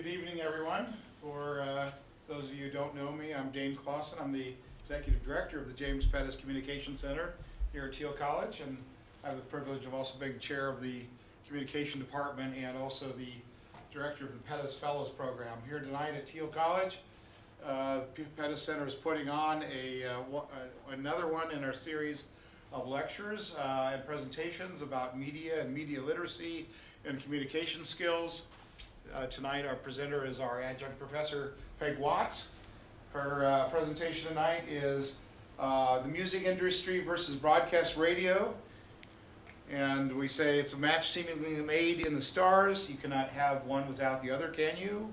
Good evening, everyone. For those of you who don't know me, I'm Dane Clausen. I'm the Executive Director of the James Pedas Communication Center here at Thiel College, and I have the privilege of also being Chair of the Communication Department and also the Director of the Pedas Fellows Program. Here tonight at Thiel College, the Pedas Center is putting on another one in our series of lectures and presentations about media and media literacy and communication skills. Tonight our presenter is our adjunct professor, Peg Watts. Her presentation tonight is the music industry versus broadcast radio. And we say it's a match seemingly made in the stars. You cannot have one without the other, can you?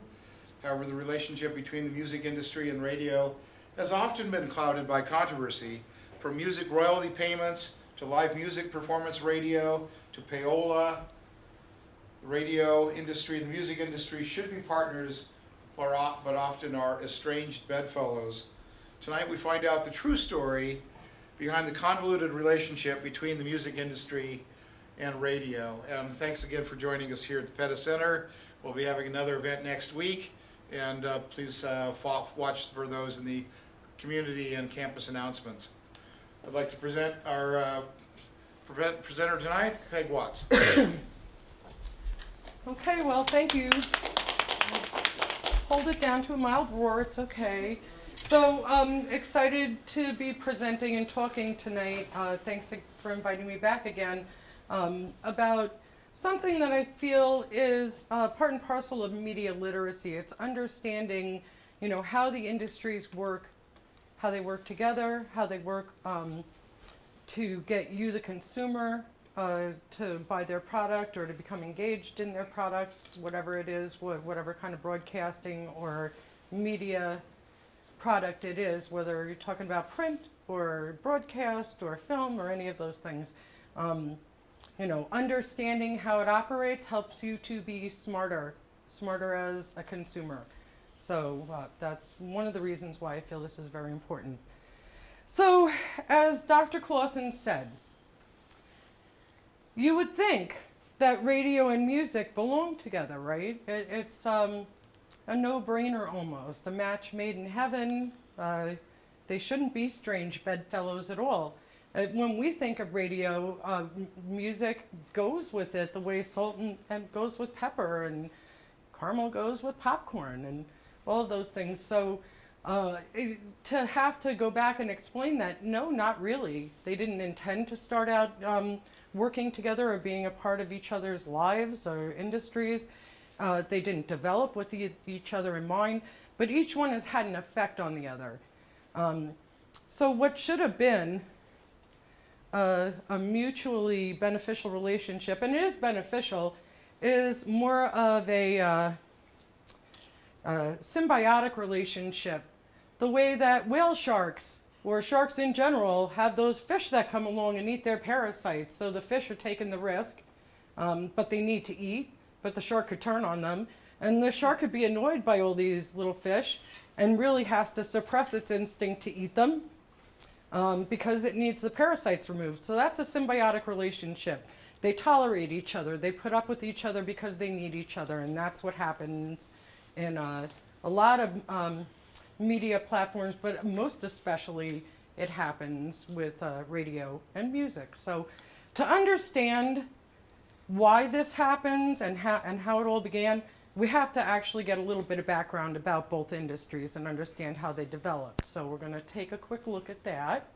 However, the relationship between the music industry and radio has often been clouded by controversy, from music royalty payments to live music performance radio to payola. The radio industry and the music industry should be partners, but often are estranged bedfellows. Tonight we find out the true story behind the convoluted relationship between the music industry and radio. And thanks again for joining us here at the Pedas Center. We'll be having another event next week, and please watch for those in the community and campus announcements. I'd like to present our presenter tonight, Peg Watts. Okay, well, thank you. Hold it down to a mild roar, it's okay. So, excited to be presenting and talking tonight. Thanks for inviting me back again, about something that I feel is part and parcel of media literacy. It's understanding, how the industries work, how they work together, how they work to get you, the consumer, to buy their product or to become engaged in their products, whatever it is, whatever kind of broadcasting or media product it is, whether you're talking about print or broadcast or film or any of those things. Understanding how it operates helps you to be smarter as a consumer. So that's one of the reasons why I feel this is very important. So, as Dr. Clausen said, you would think that radio and music belong together, right? It's a no-brainer almost, a match made in heaven. They shouldn't be strange bedfellows at all. When we think of radio, music goes with it the way salt and goes with pepper, and caramel goes with popcorn, and all of those things. So to have to go back and explain that, no, not really. They didn't intend to start out working together or being a part of each other's lives or industries. They didn't develop with each other in mind, but each one has had an effect on the other. So what should have been a mutually beneficial relationship, and it is beneficial, is more of a symbiotic relationship. The way that whale sharks or sharks in general have those fish that come along and eat their parasites. So the fish are taking the risk, but they need to eat, but the shark could turn on them. And the shark could be annoyed by all these little fish and really has to suppress its instinct to eat them because it needs the parasites removed. So that's a symbiotic relationship. They tolerate each other. They put up with each other because they need each other. And that's what happens in a lot of media platforms, but most especially it happens with radio and music. So to understand why this happens and how it all began, we have to actually get a little bit of background about both industries and understand how they developed. So we're going to take a quick look at that.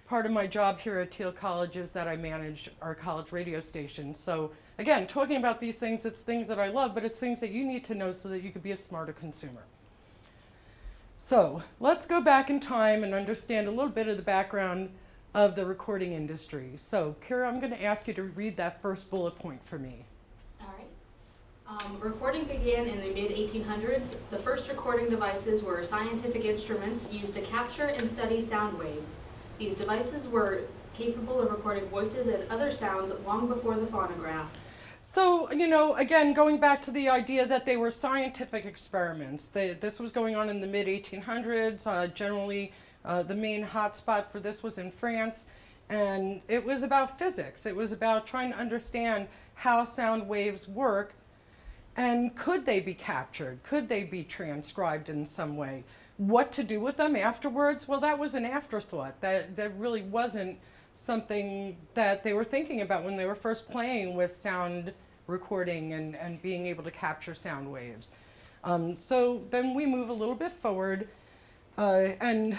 Part of my job here at Thiel College is that I manage our college radio station. So again, talking about these things, it's things that I love, but it's things that you need to know so that you can be a smarter consumer. So let's go back in time and understand a little bit of the background of the recording industry. So Kira, I'm going to ask you to read that first bullet point for me. All right. Recording began in the mid-1800s. The first recording devices were scientific instruments used to capture and study sound waves. These devices were capable of recording voices and other sounds long before the phonograph. So, again, going back to the idea that they were scientific experiments. This was going on in the mid-1800s. Generally, the main hotspot for this was in France. And it was about physics. It was about trying to understand how sound waves work And could they be captured? Could they be transcribed in some way? What to do with them afterwards? Well, that was an afterthought. That really wasn't something that they were thinking about when they were first playing with sound recording and being able to capture sound waves. So then we move a little bit forward, and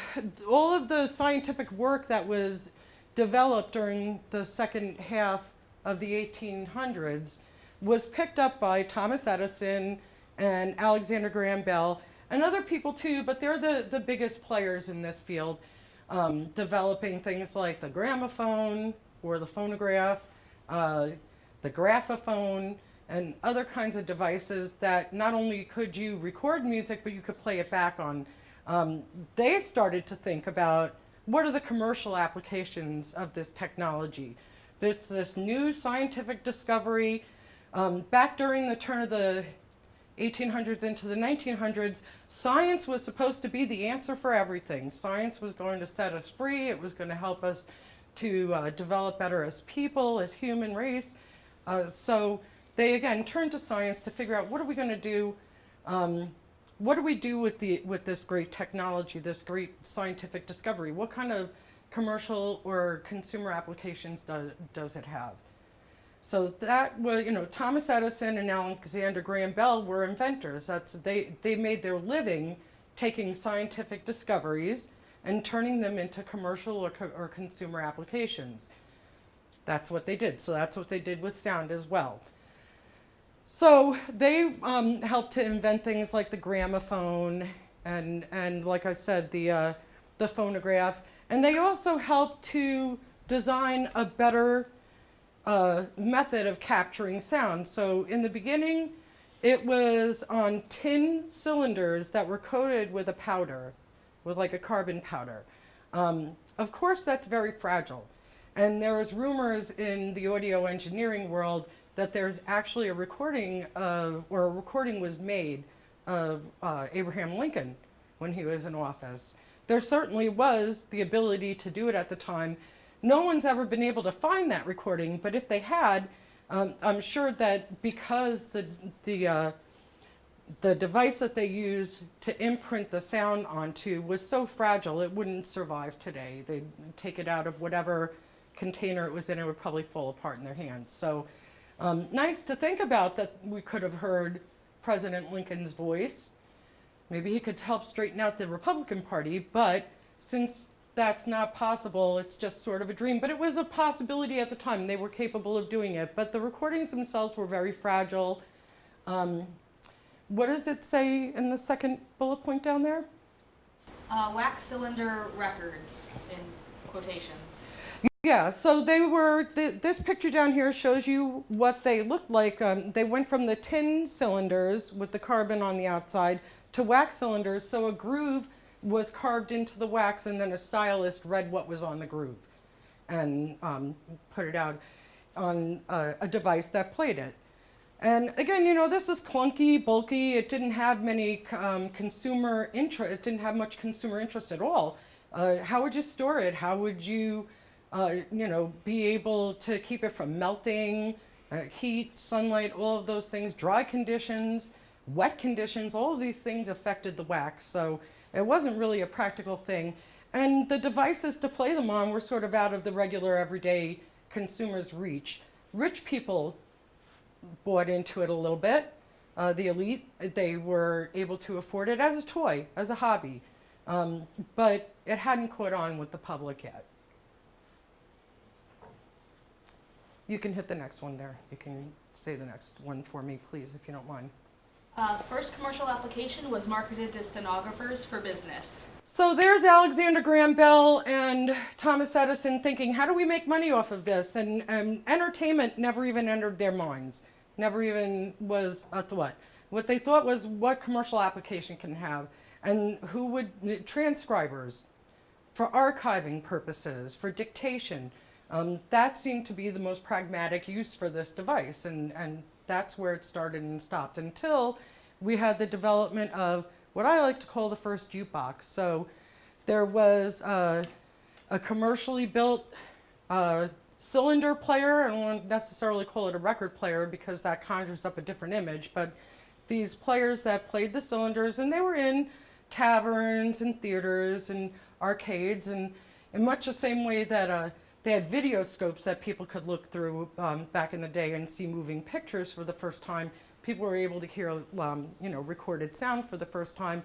all of the scientific work that was developed during the second half of the 1800s was picked up by Thomas Edison and Alexander Graham Bell and other people too, but they're the biggest players in this field, developing things like the gramophone or the phonograph, the graphophone, and other kinds of devices that not only could you record music, but you could play it back on. They started to think about what are the commercial applications of this technology. This new scientific discovery. Back during the turn of the 1800s into the 1900s, science was supposed to be the answer for everything. Science was going to set us free. It was going to help us to develop better as people, as human race. So they again turned to science to figure out what are we going to do. What do we do with this great technology, this great scientific discovery? What kind of commercial or consumer applications does it have? So that was, Thomas Edison and Alexander Graham Bell were inventors. They made their living taking scientific discoveries and turning them into commercial or consumer applications. That's what they did. So that's what they did with sound as well. So they helped to invent things like the gramophone and like I said, the phonograph. And they also helped to design a better method of capturing sound. So in the beginning, it was on tin cylinders that were coated with a powder, with like a carbon powder. Of course, that's very fragile. And there was rumors in the audio engineering world that there's actually a recording was made of Abraham Lincoln when he was in office. There certainly was the ability to do it at the time. No one's ever been able to find that recording, but if they had, I'm sure that because the device that they used to imprint the sound onto was so fragile, it wouldn't survive today. They'd take it out of whatever container it was in, it would probably fall apart in their hands. So nice to think about that we could have heard President Lincoln's voice. Maybe he could help straighten out the Republican Party, but since that's not possible, it's just sort of a dream. But it was a possibility at the time. They were capable of doing it, but the recordings themselves were very fragile. What does it say in the second bullet point down there? Wax cylinder records in quotations. Yeah, so they were, this picture down here shows you what they looked like. They went from the tin cylinders with the carbon on the outside to wax cylinders, so a groove was carved into the wax and then a stylist read what was on the groove and put it out on a device that played it. And again, this is clunky, bulky. It didn't have many consumer interest. It didn't have much consumer interest at all. How would you store it? How would you, be able to keep it from melting, heat, sunlight, all of those things, dry conditions, wet conditions, all of these things affected the wax. So it wasn't really a practical thing. And the devices to play them on were sort of out of the regular everyday consumer's reach. Rich people bought into it a little bit. The elite, they were able to afford it as a toy, as a hobby. But it hadn't caught on with the public yet. You can hit the next one there. You can say the next one for me, please, if you don't mind. First commercial application was marketed to stenographers for business. So there's Alexander Graham Bell and Thomas Edison thinking, how do we make money off of this? And entertainment never even entered their minds. Never even was a thought. What they thought was what commercial application can have, and who would, transcribers, for archiving purposes, for dictation. That seemed to be the most pragmatic use for this device, and that's where it started and stopped until we had the development of what I like to call the first jukebox. So there was a commercially built cylinder player. I don't want to necessarily call it a record player because that conjures up a different image, but these players that played the cylinders, and they were in taverns and theaters and arcades, and in much the same way that they had video scopes that people could look through back in the day and see moving pictures for the first time. People were able to hear, recorded sound for the first time.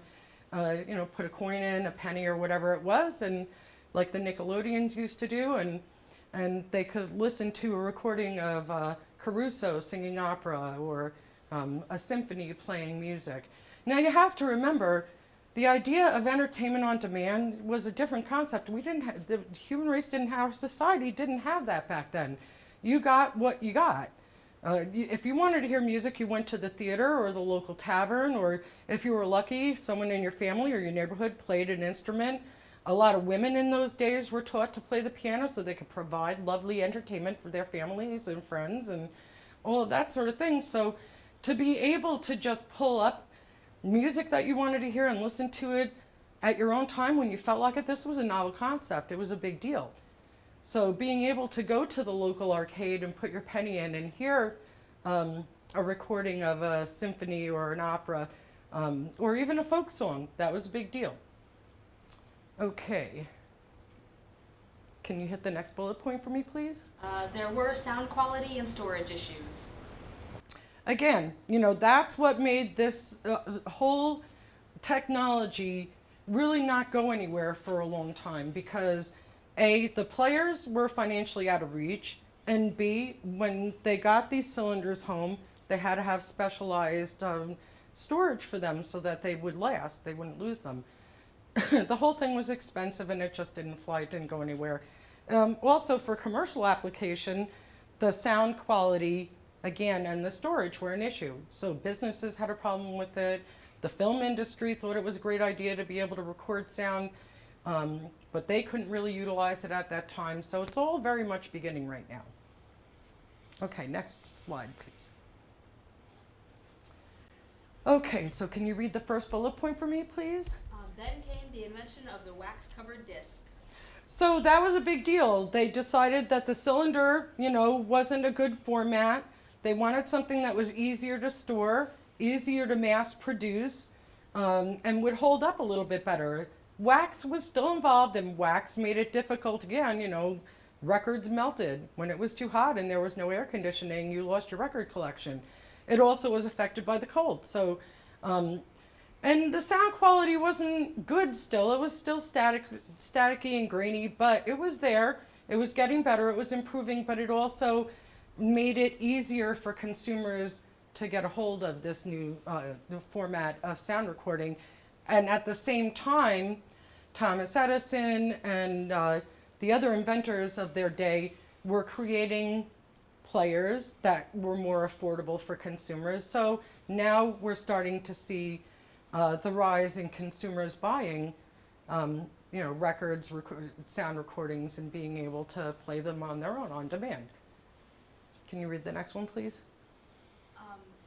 Put a coin in, a penny or whatever it was, and like the Nickelodeons used to do, and they could listen to a recording of Caruso singing opera or a symphony playing music. Now you have to remember, the idea of entertainment on demand was a different concept. The human race didn't have, society didn't have that back then. You got what you got. If you wanted to hear music, you went to the theater or the local tavern, or if you were lucky, someone in your family or your neighborhood played an instrument. A lot of women in those days were taught to play the piano so they could provide lovely entertainment for their families and friends and all of that sort of thing. So to be able to just pull up music that you wanted to hear and listen to it at your own time when you felt like it, this was a novel concept. It was a big deal. So being able to go to the local arcade and put your penny in and hear a recording of a symphony or an opera or even a folk song, that was a big deal. Okay. Can you hit the next bullet point for me, please? There were sound quality and storage issues. Again, that's what made this whole technology really not go anywhere for a long time, because A, the players were financially out of reach, and B, when they got these cylinders home, they had to have specialized storage for them so that they would last, they wouldn't lose them. The whole thing was expensive and it just didn't fly, it didn't go anywhere. Also for commercial application, the sound quality, again, and the storage were an issue. So businesses had a problem with it. The film industry thought it was a great idea to be able to record sound, but they couldn't really utilize it at that time. So it's all very much beginning right now. Okay, next slide, please. Okay, so can you read the first bullet point for me, please? Then came the invention of the wax-covered disc. So that was a big deal. They decided that the cylinder, wasn't a good format. They wanted something that was easier to store, easier to mass produce, and would hold up a little bit better. Wax was still involved, and wax made it difficult again. Records melted. When it was too hot and there was no air conditioning, you lost your record collection. It also was affected by the cold. So, and the sound quality wasn't good still. It was still staticky and grainy, but it was there. It was getting better. It was improving, but it also made it easier for consumers to get a hold of this new format of sound recording. And at the same time, Thomas Edison and the other inventors of their day were creating players that were more affordable for consumers. So now we're starting to see the rise in consumers buying, records, sound recordings, and being able to play them on their own, on demand. Can you read the next one, please?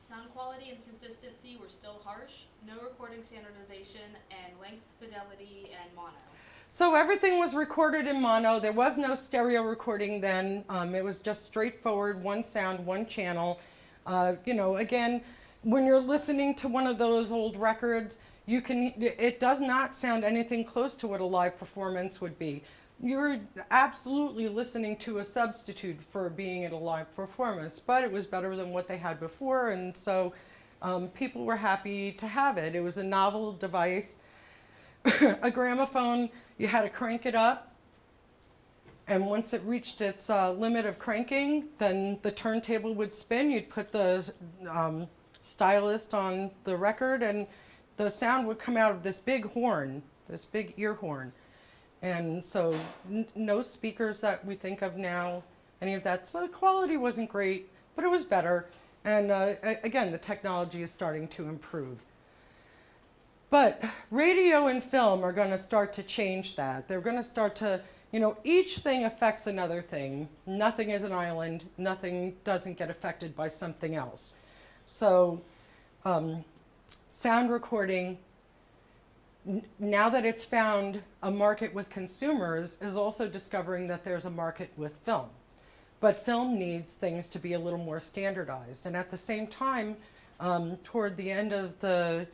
Sound quality and consistency were still harsh, no recording standardization, and length, fidelity, and mono. So everything was recorded in mono. There was no stereo recording then. It was just straightforward, one sound, one channel. Again, when you're listening to one of those old records, it does not sound anything close to what a live performance would be. You're absolutely listening to a substitute for being at a live performance, but it was better than what they had before, and so people were happy to have it. It was a novel device. A gramophone, you had to crank it up, and once it reached its limit of cranking, then the turntable would spin. You'd put the stylus on the record, and the sound would come out of this big horn, this big ear horn. And so no speakers that we think of now, any of that. So the quality wasn't great, but it was better. And again, the technology is starting to improve. But radio and film are going to start to change that. They're going to start to, each thing affects another thing. Nothing is an island. Nothing doesn't get affected by something else. So sound recording, now that it's found a market with consumers, is also discovering that there's a market with film. but film needs things to be a little more standardized. And at the same time, toward the end of the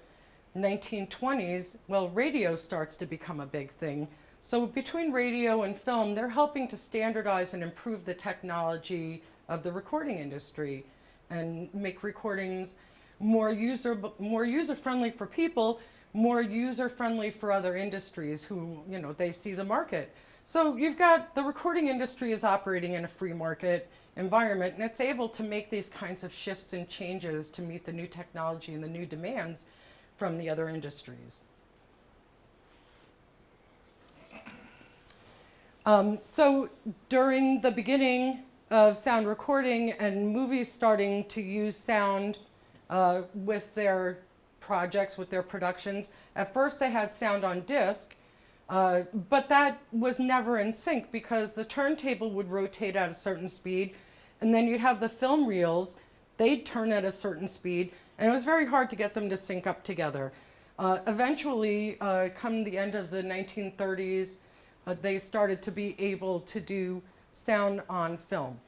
1920s, well, radio starts to become a big thing. So between radio and film, they're helping to standardize and improve the technology of the recording industry and make recordings more user-friendly for people, more user-friendly for other industries who, they see the market. So you've got the recording industry is operating in a free market environment, and it's able to make these kinds of shifts and changes to meet the new technology and the new demands from the other industries. So during the beginning of sound recording and movies starting to use sound with their projects, with their productions, at first they had sound on disc, but that was never in sync because the turntable would rotate at a certain speed, and then you'd have the film reels, they'd turn at a certain speed, and it was very hard to get them to sync up together. Eventually, come the end of the 1930s, they started to be able to do sound on film.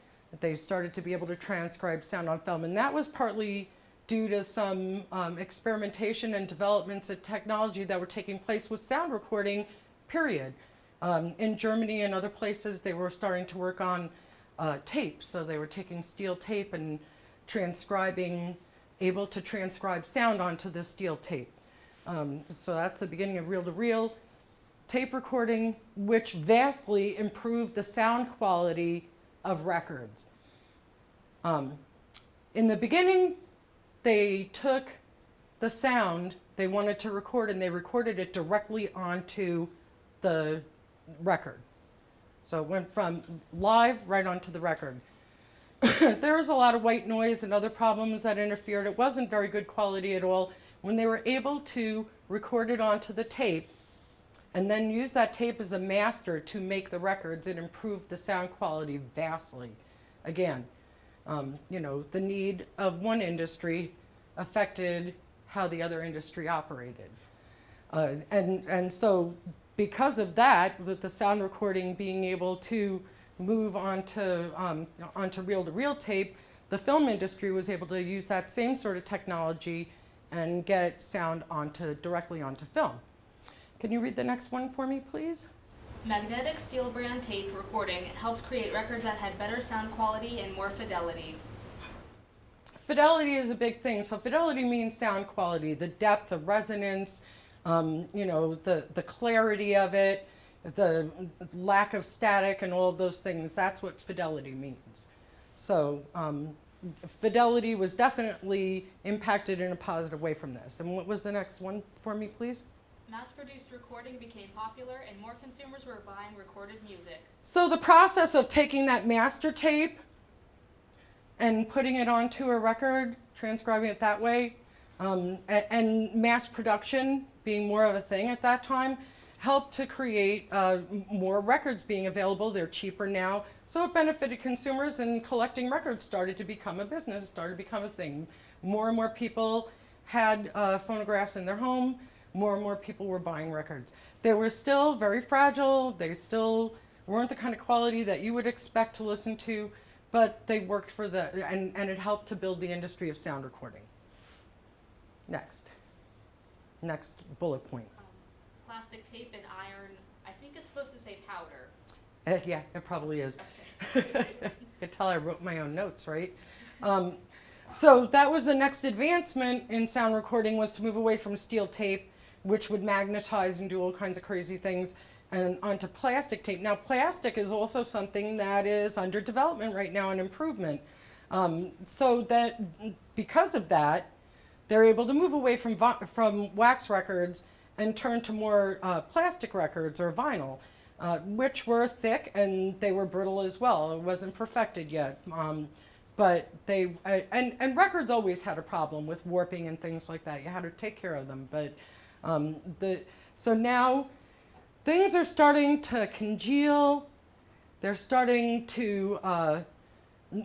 They started to be able to transcribe sound on film, and that was partly due to some experimentation and developments of technology that were taking place with sound recording, period. In Germany and other places, they were starting to work on tape, so they were taking steel tape and able to transcribe sound onto the steel tape. So that's the beginning of reel-to-reel tape recording, which vastly improved the sound quality of records. In the beginning, they took the sound they wanted to record and they recorded it directly onto the record. So it went from live right onto the record. There was a lot of white noise and other problems that interfered. It wasn't very good quality at all. When they were able to record it onto the tape and then use that tape as a master to make the records, it improved the sound quality vastly. Again, the need of one industry affected how the other industry operated. And so because of that, with the sound recording being able to move onto reel-to-reel tape, the film industry was able to use that same sort of technology and get sound directly onto film. Can you read the next one for me, please? Magnetic steel brand tape recording helped create records that had better sound quality and more fidelity. Fidelity is a big thing. So fidelity means sound quality, the depth, the resonance, the clarity of it, the lack of static and all of those things. That's what fidelity means. So fidelity was definitely impacted in a positive way from this. And what was the next one for me, please? Mass-produced recording became popular and more consumers were buying recorded music. So the process of taking that master tape and putting it onto a record, transcribing it that way, and mass production being more of a thing at that time, helped to create more records being available. They're cheaper now. So it benefited consumers, and collecting records started to become a business, started to become a thing. More and more people had phonographs in their home. More and more people were buying records. They were still very fragile. They still weren't the kind of quality that you would expect to listen to, but they worked for and it helped to build the industry of sound recording. Next bullet point. Plastic tape and iron, I think it's supposed to say powder. Yeah, it probably is. Okay. I could tell I wrote my own notes, right? So that was the next advancement in sound recording, was to move away from steel tape, which would magnetize and do all kinds of crazy things, and onto plastic tape. Now, plastic is also something that is under development right now and improvement. So that because of that, they're able to move away from wax records and turn to more plastic records or vinyl, which were thick and they were brittle as well. It wasn't perfected yet. But and records always had a problem with warping and things like that. You had to take care of them. But so now things are starting to congeal. They're starting to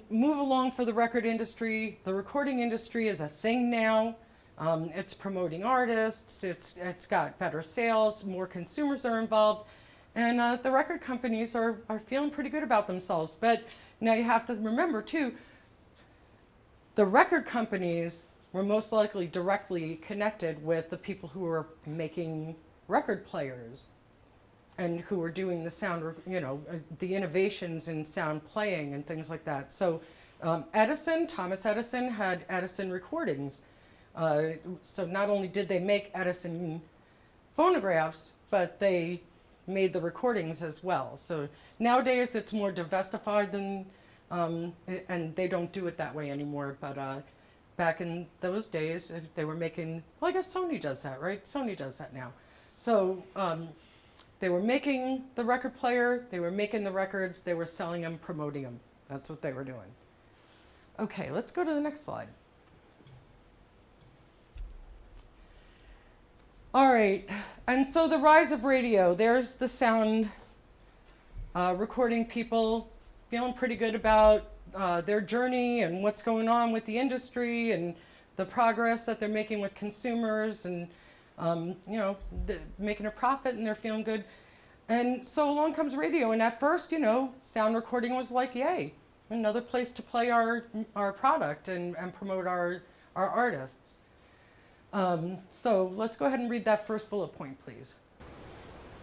move along for the record industry. The recording industry is a thing now. It's promoting artists. It's got better sales. More consumers are involved. And the record companies are feeling pretty good about themselves. But Now you have to remember too, the record companies were most likely directly connected with the people who were making record players and who were doing the sound, the innovations in sound playing and things like that. So Thomas Edison had Edison recordings. So not only did they make Edison phonographs, but they made the recordings as well. So nowadays it's more diversified than, and they don't do it that way anymore. But back in those days, they were making, well, I guess Sony does that, right? Sony does that now. So they were making the record player, they were making the records, they were selling them, promoting them. That's what they were doing. Okay, let's go to the next slide. All right, and so the rise of radio. There's the sound recording people feeling pretty good about their journey and what's going on with the industry and the progress that they're making with consumers and making a profit, and they're feeling good. And so along comes radio, and at first, sound recording was like, yay, another place to play our product and promote our artists. So let's go ahead and read that first bullet point, please.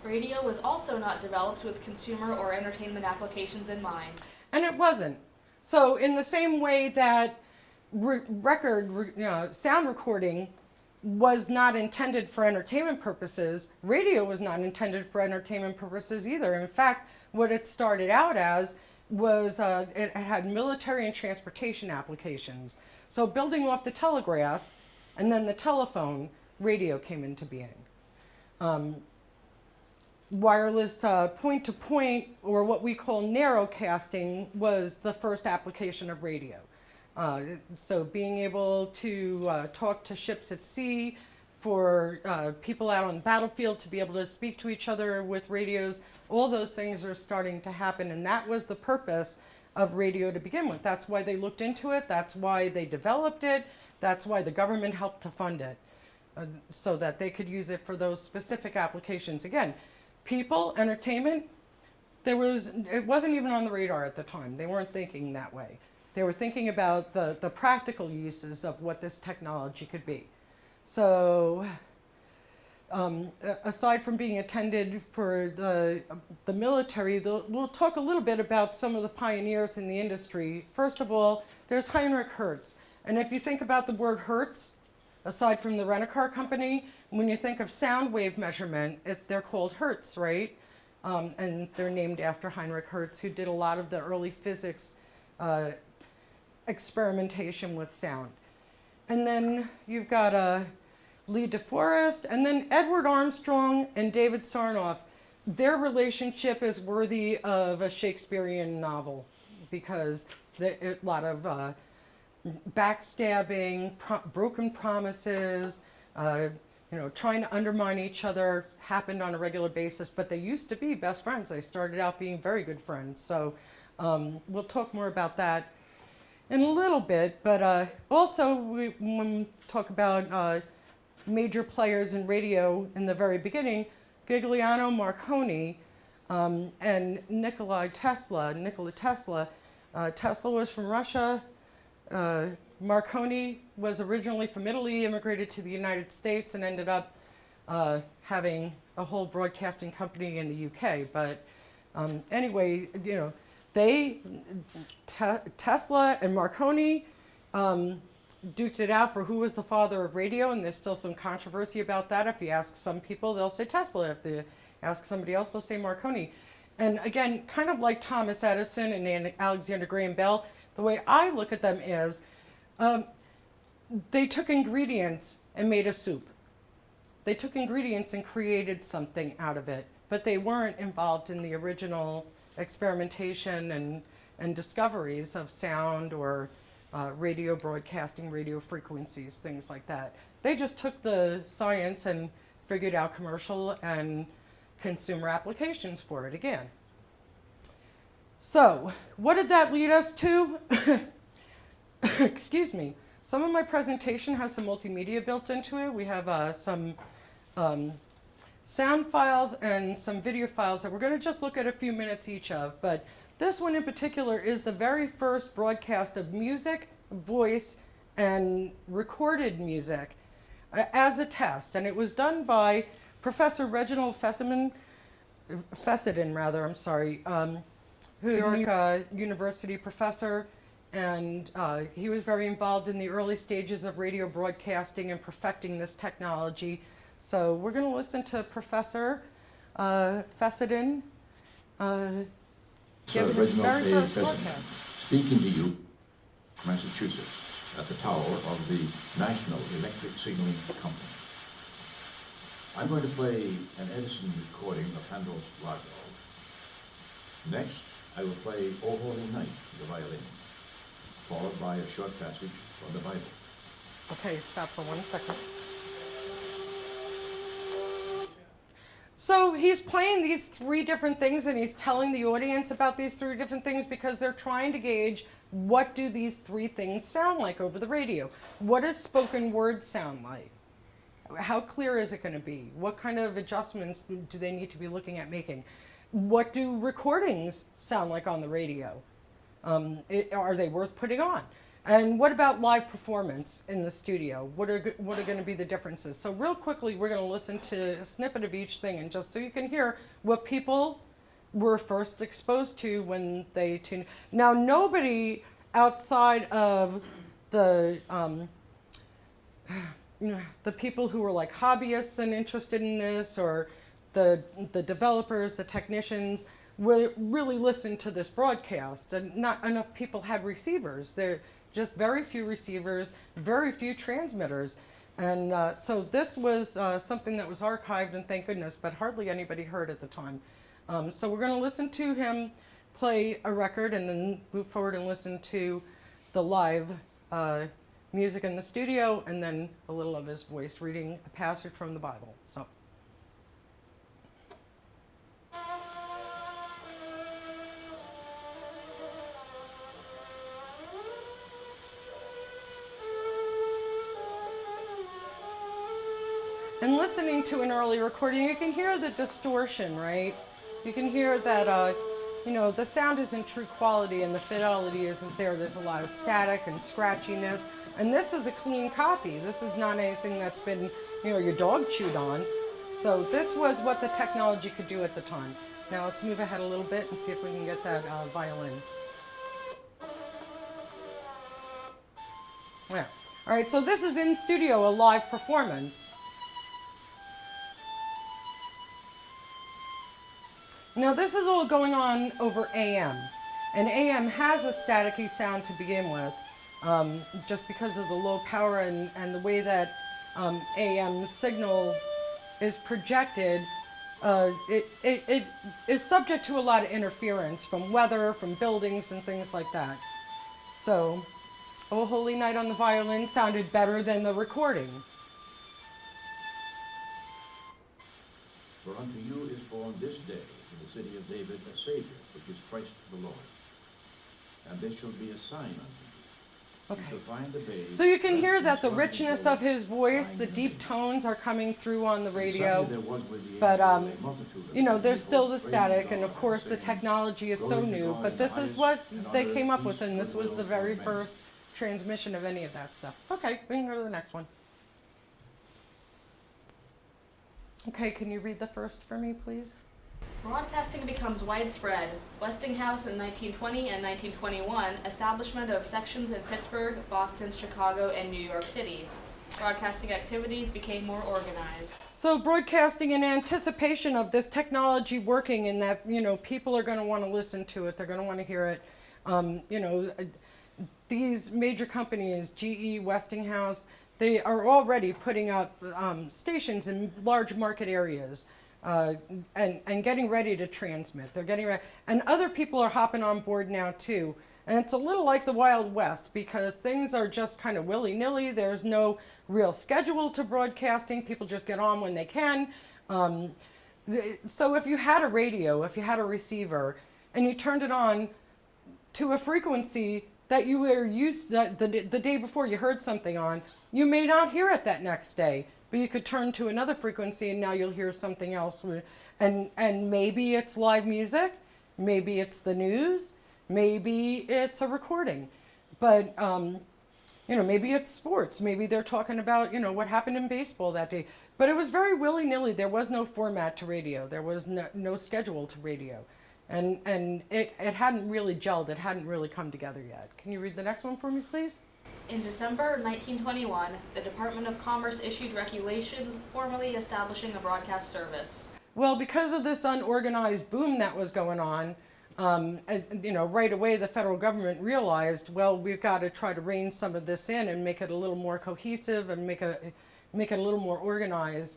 Radio was also not developed with consumer or entertainment applications in mind. And it wasn't. So in the same way that sound recording was not intended for entertainment purposes, radio was not intended for entertainment purposes either. In fact, what it started out as was it had military and transportation applications. So building off the telegraph and then the telephone, radio came into being. Wireless point-to-point, or what we call narrowcasting, was the first application of radio. So being able to talk to ships at sea, for people out on the battlefield to be able to speak to each other with radios, all those things are starting to happen, and that was the purpose of radio to begin with. That's why they looked into it, that's why they developed it, that's why the government helped to fund it, so that they could use it for those specific applications. Again, people, entertainment, it wasn't even on the radar at the time. They weren't thinking that way. They were thinking about the practical uses of what this technology could be. So aside from being intended for the military, we'll talk a little bit about some of the pioneers in the industry. First of all, there's Heinrich Hertz. And if you think about the word Hertz, aside from the rent-a-car company, when you think of sound wave measurement, they're called Hertz, right? And they're named after Heinrich Hertz, who did a lot of the early physics experimentation with sound. And then you've got Lee DeForest, and then Edward Armstrong and David Sarnoff. Their relationship is worthy of a Shakespearean novel, because a lot of backstabbing, broken promises, trying to undermine each other happened on a regular basis, but they used to be best friends. They started out being very good friends. So we'll talk more about that in a little bit, but also when we talk about major players in radio in the very beginning, Giuliano Marconi and Nikola Tesla. Tesla was from Russia. Marconi was originally from Italy, immigrated to the United States, and ended up having a whole broadcasting company in the UK. But anyway, Tesla and Marconi duked it out for who was the father of radio, and there's still some controversy about that. If you ask some people, they'll say Tesla. If they ask somebody else, they'll say Marconi. And again, kind of like Thomas Edison and Alexander Graham Bell, the way I look at them is they took ingredients and made a soup. They took ingredients and created something out of it, but they weren't involved in the original experimentation and discoveries of sound or radio broadcasting, radio frequencies, things like that. They just took the science and figured out commercial and consumer applications for it again. So, what did that lead us to? Excuse me. Some of my presentation has some multimedia built into it. We have some sound files and some video files that we're going to just look at a few minutes each of. But This one in particular is the very first broadcast of music, voice, and recorded music as a test. And it was done by Professor Reginald Fessenden, New York University professor, and he was very involved in the early stages of radio broadcasting and perfecting this technology. So we're going to listen to Professor Fessenden Sir give his Reginald very A. first Fessenden, broadcast. speaking to you, Massachusetts, at the tower of the National Electric Signaling Company. I'm going to play an Edison recording of Handel's Largo. Next, I will play O Holy Night, the violin, followed by a short passage from the Bible. Okay, stop for 1 second. So he's playing these three different things and he's telling the audience about these three different things because they're trying to gauge what do these three things sound like over the radio. What does spoken word sound like? How clear is it going to be? What kind of adjustments do they need to be looking at making? What do recordings sound like on the radio? Are they worth putting on? And what about live performance in the studio? What are going to be the differences? So real quickly, we're going to listen to a snippet of each thing, and just so you can hear what people were first exposed to when they tuned. Now, nobody outside of the people who were like hobbyists and interested in this, or the developers, the technicians, really listened to this broadcast. And not enough people had receivers. There just very few receivers, very few transmitters. And so this was something that was archived, and thank goodness, but hardly anybody heard at the time. So we're going to listen to him play a record and then move forward and listen to the live music in the studio, and then a little of his voice reading a passage from the Bible. So. And listening to an early recording, you can hear the distortion, right? You can hear that, the sound isn't true quality and the fidelity isn't there. There's a lot of static and scratchiness. And this is a clean copy. This is not anything that's been, your dog chewed on. So this was what the technology could do at the time. Now let's move ahead a little bit and see if we can get that violin. Yeah. All right, so this is in studio, a live performance. Now this is all going on over AM, and AM has a staticky sound to begin with, just because of the low power and the way that AM signal is projected. It is subject to a lot of interference from weather, from buildings and things like that. So, O Holy Night on the violin sounded better than the recording. For unto you is born this day in the city of David a Savior, which is Christ the Lord. And this shall be a sign unto you. Okay. You shall find the babe. So you can hear that the richness of his voice, the deep tones are coming through on the radio. But, there's still the static, and of course the technology is so new, but this is what they came up with, and this was the very first transmission of any of that stuff. Okay, we can go to the next one. Okay, can you read the first for me, please? Broadcasting becomes widespread. Westinghouse in 1920 and 1921, establishment of sections in Pittsburgh, Boston, Chicago, and New York City. Broadcasting activities became more organized. So broadcasting in anticipation of this technology working, and that, people are going to want to listen to it, they're going to want to hear it. These major companies, GE, Westinghouse, they are already putting up stations in large market areas and getting ready to transmit. They're getting ready, and other people are hopping on board now too. And it's a little like the Wild West, because things are just kind of willy-nilly. There's no real schedule to broadcasting. People just get on when they can. So if you had a radio, if you had a receiver, and you turned it on to a frequency that you were used, the day before you heard something on, you may not hear it that next day, but you could turn to another frequency and now you'll hear something else. And maybe it's live music, Maybe it's the news, maybe it's a recording, but maybe it's sports. Maybe they're talking about, what happened in baseball that day. But it was very willy-nilly. There was no format to radio. There was no schedule to radio. And it hadn't really gelled. It hadn't really come together yet. Can you read the next one for me, please? In December 1921, the Department of Commerce issued regulations formally establishing a broadcast service. Well, because of this unorganized boom that was going on, right away the federal government realized, well, we've got to try to rein some of this in and make it a little more cohesive and make it a little more organized,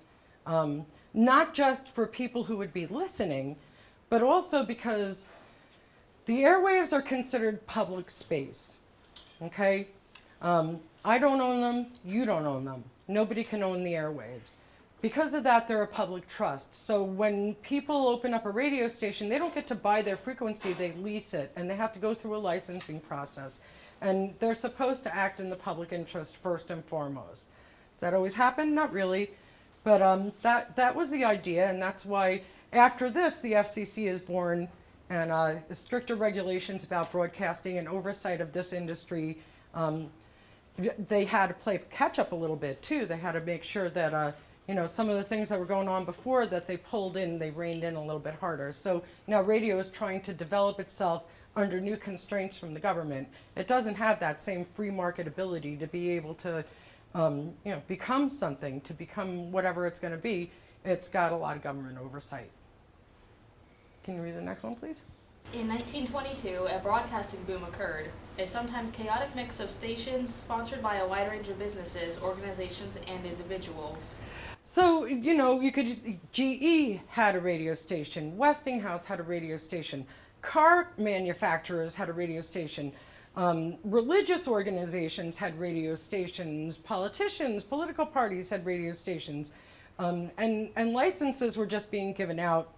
not just for people who would be listening, but also because the airwaves are considered public space, okay? I don't own them, you don't own them. Nobody can own the airwaves. Because of that, they're a public trust. So when people open up a radio station, they don't get to buy their frequency, they lease it, and they have to go through a licensing process. And they're supposed to act in the public interest first and foremost. Does that always happen? Not really. But that was the idea, and that's why after this, the FCC is born, and stricter regulations about broadcasting and oversight of this industry. They had to play catch up a little bit, too. They had to make sure that some of the things that were going on before that they pulled in, they reined in a little bit harder. So now radio is trying to develop itself under new constraints from the government. It doesn't have that same free market ability to be able to, become something, to become whatever it's going to be. It's got a lot of government oversight. Can you read the next one, please? In 1922, a broadcasting boom occurred, a sometimes chaotic mix of stations sponsored by a wide range of businesses, organizations, and individuals. So, GE had a radio station, Westinghouse had a radio station, car manufacturers had a radio station, religious organizations had radio stations, politicians, political parties had radio stations, and licenses were just being given out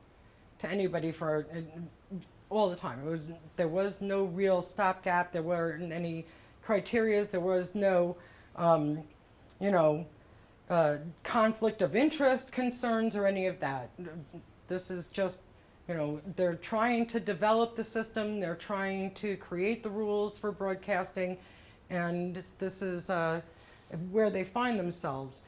to anybody for all the time. There was no real stopgap, there weren't any criterias, there was no, conflict of interest concerns or any of that. This is just, they're trying to develop the system, they're trying to create the rules for broadcasting, and this is where they find themselves.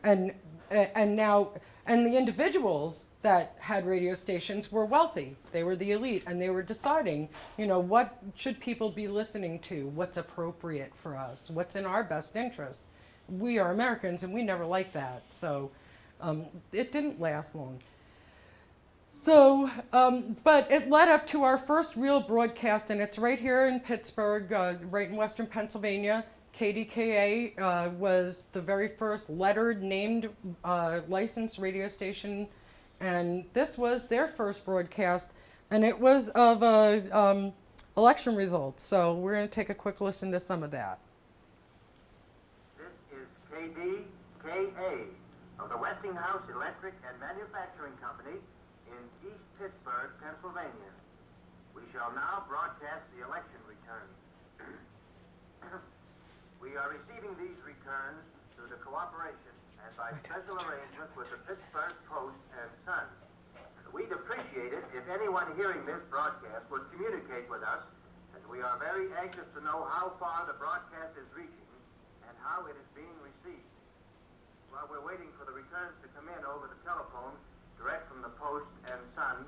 and the individuals that had radio stations were wealthy. They were the elite, and they were deciding, what should people be listening to? What's appropriate for us? What's in our best interest? We are Americans, and we never liked that. So it didn't last long. So, but it led up to our first real broadcast, and it's right here in Pittsburgh, right in western Pennsylvania. KDKA was the very first lettered, named, licensed radio station, and this was their first broadcast, and it was of election results. So we're going to take a quick listen to some of that. This is KDKA of the Westinghouse Electric and Manufacturing Company in East Pittsburgh, Pennsylvania. We shall now broadcast the election returns. We are receiving these returns through the cooperation and by special arrangement with the Pittsburgh Post and Sun. We'd appreciate it if anyone hearing this broadcast would communicate with us, as we are very anxious to know how far the broadcast is reaching and how it is being received. While we're waiting for the returns to come in over the telephone, direct from the Post and Sun,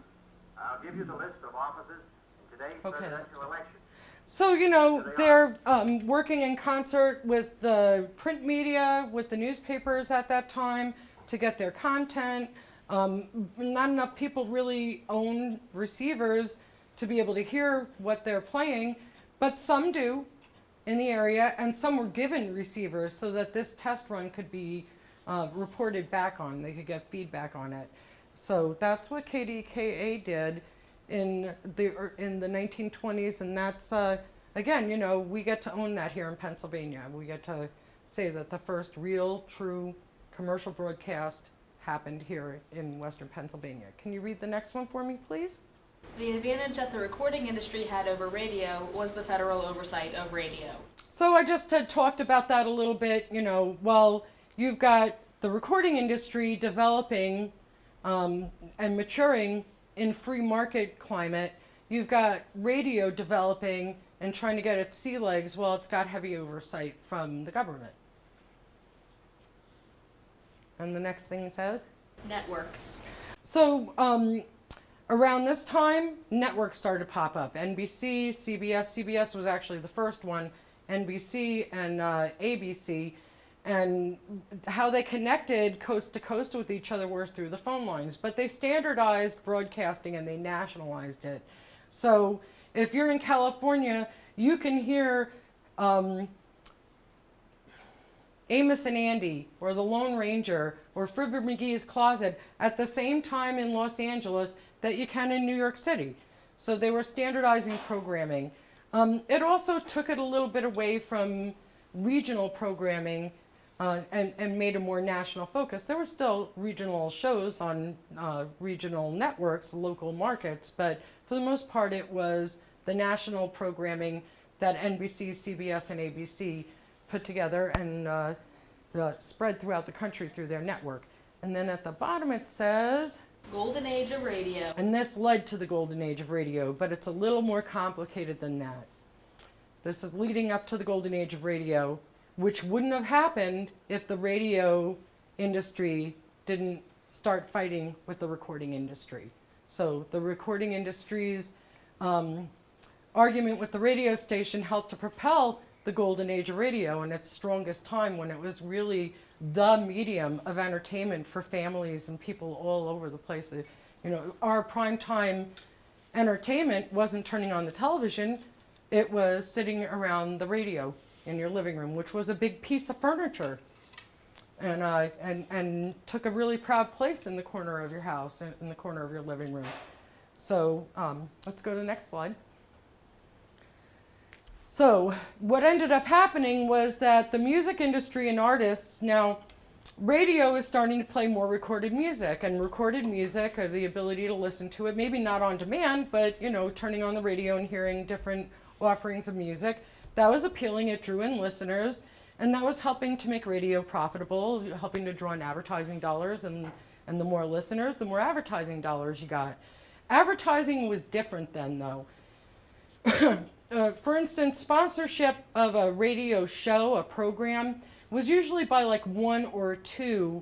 I'll give you the list of offices in today's presidential election. So, they're working in concert with the print media, with the newspapers at that time to get their content. Not enough people really own receivers to be able to hear what they're playing, but some do in the area, and some were given receivers so that this test run could be reported back on. They could get feedback on it. So that's what KDKA did in the 1920s, and that's again, we get to own that here in Pennsylvania. We get to say that the first real, true commercial broadcast happened here in western Pennsylvania. Can you read the next one for me, please? The advantage that the recording industry had over radio was the federal oversight of radio. So I just had talked about that a little bit. Well, you've got the recording industry developing and maturing in free market climate, you've got radio developing and trying to get its sea legs while it's got heavy oversight from the government. And the next thing says? Networks. So around this time, networks started to pop up. NBC, CBS. CBS was actually the first one. NBC and ABC. And how they connected coast to coast with each other were through the phone lines. But they standardized broadcasting and they nationalized it. So if you're in California, you can hear Amos and Andy, or The Lone Ranger, or Fibber McGee's Closet at the same time in Los Angeles that you can in New York City. So they were standardizing programming. It also took it a little bit away from regional programming and made a more national focus. There were still regional shows on regional networks, local markets, but for the most part it was the national programming that NBC, CBS, and ABC put together and spread throughout the country through their network. And then at the bottom it says, Golden Age of Radio. and this led to the golden age of radio, but it's a little more complicated than that. This is leading up to the golden age of radio, which wouldn't have happened if the radio industry didn't start fighting with the recording industry. So the recording industry's argument with the radio station helped to propel the golden age of radio in its strongest time, when it was really the medium of entertainment for families and people all over the place. You know, our primetime entertainment wasn't turning on the television, it was sitting around the radio in your living room, which was a big piece of furniture and took a really proud place in the corner of your house, in the corner of your living room. So let's go to the next slide. So what ended up happening was that the music industry and artists, now radio is starting to play more recorded music, and recorded music, or the ability to listen to it, maybe not on demand, but you know, turning on the radio and hearing different offerings of music, that was appealing. It drew in listeners, and that was helping to make radio profitable, helping to draw in advertising dollars, and the more listeners, the more advertising dollars you got. Advertising was different then, though. For instance, sponsorship of a radio show, a program, was usually by like one or two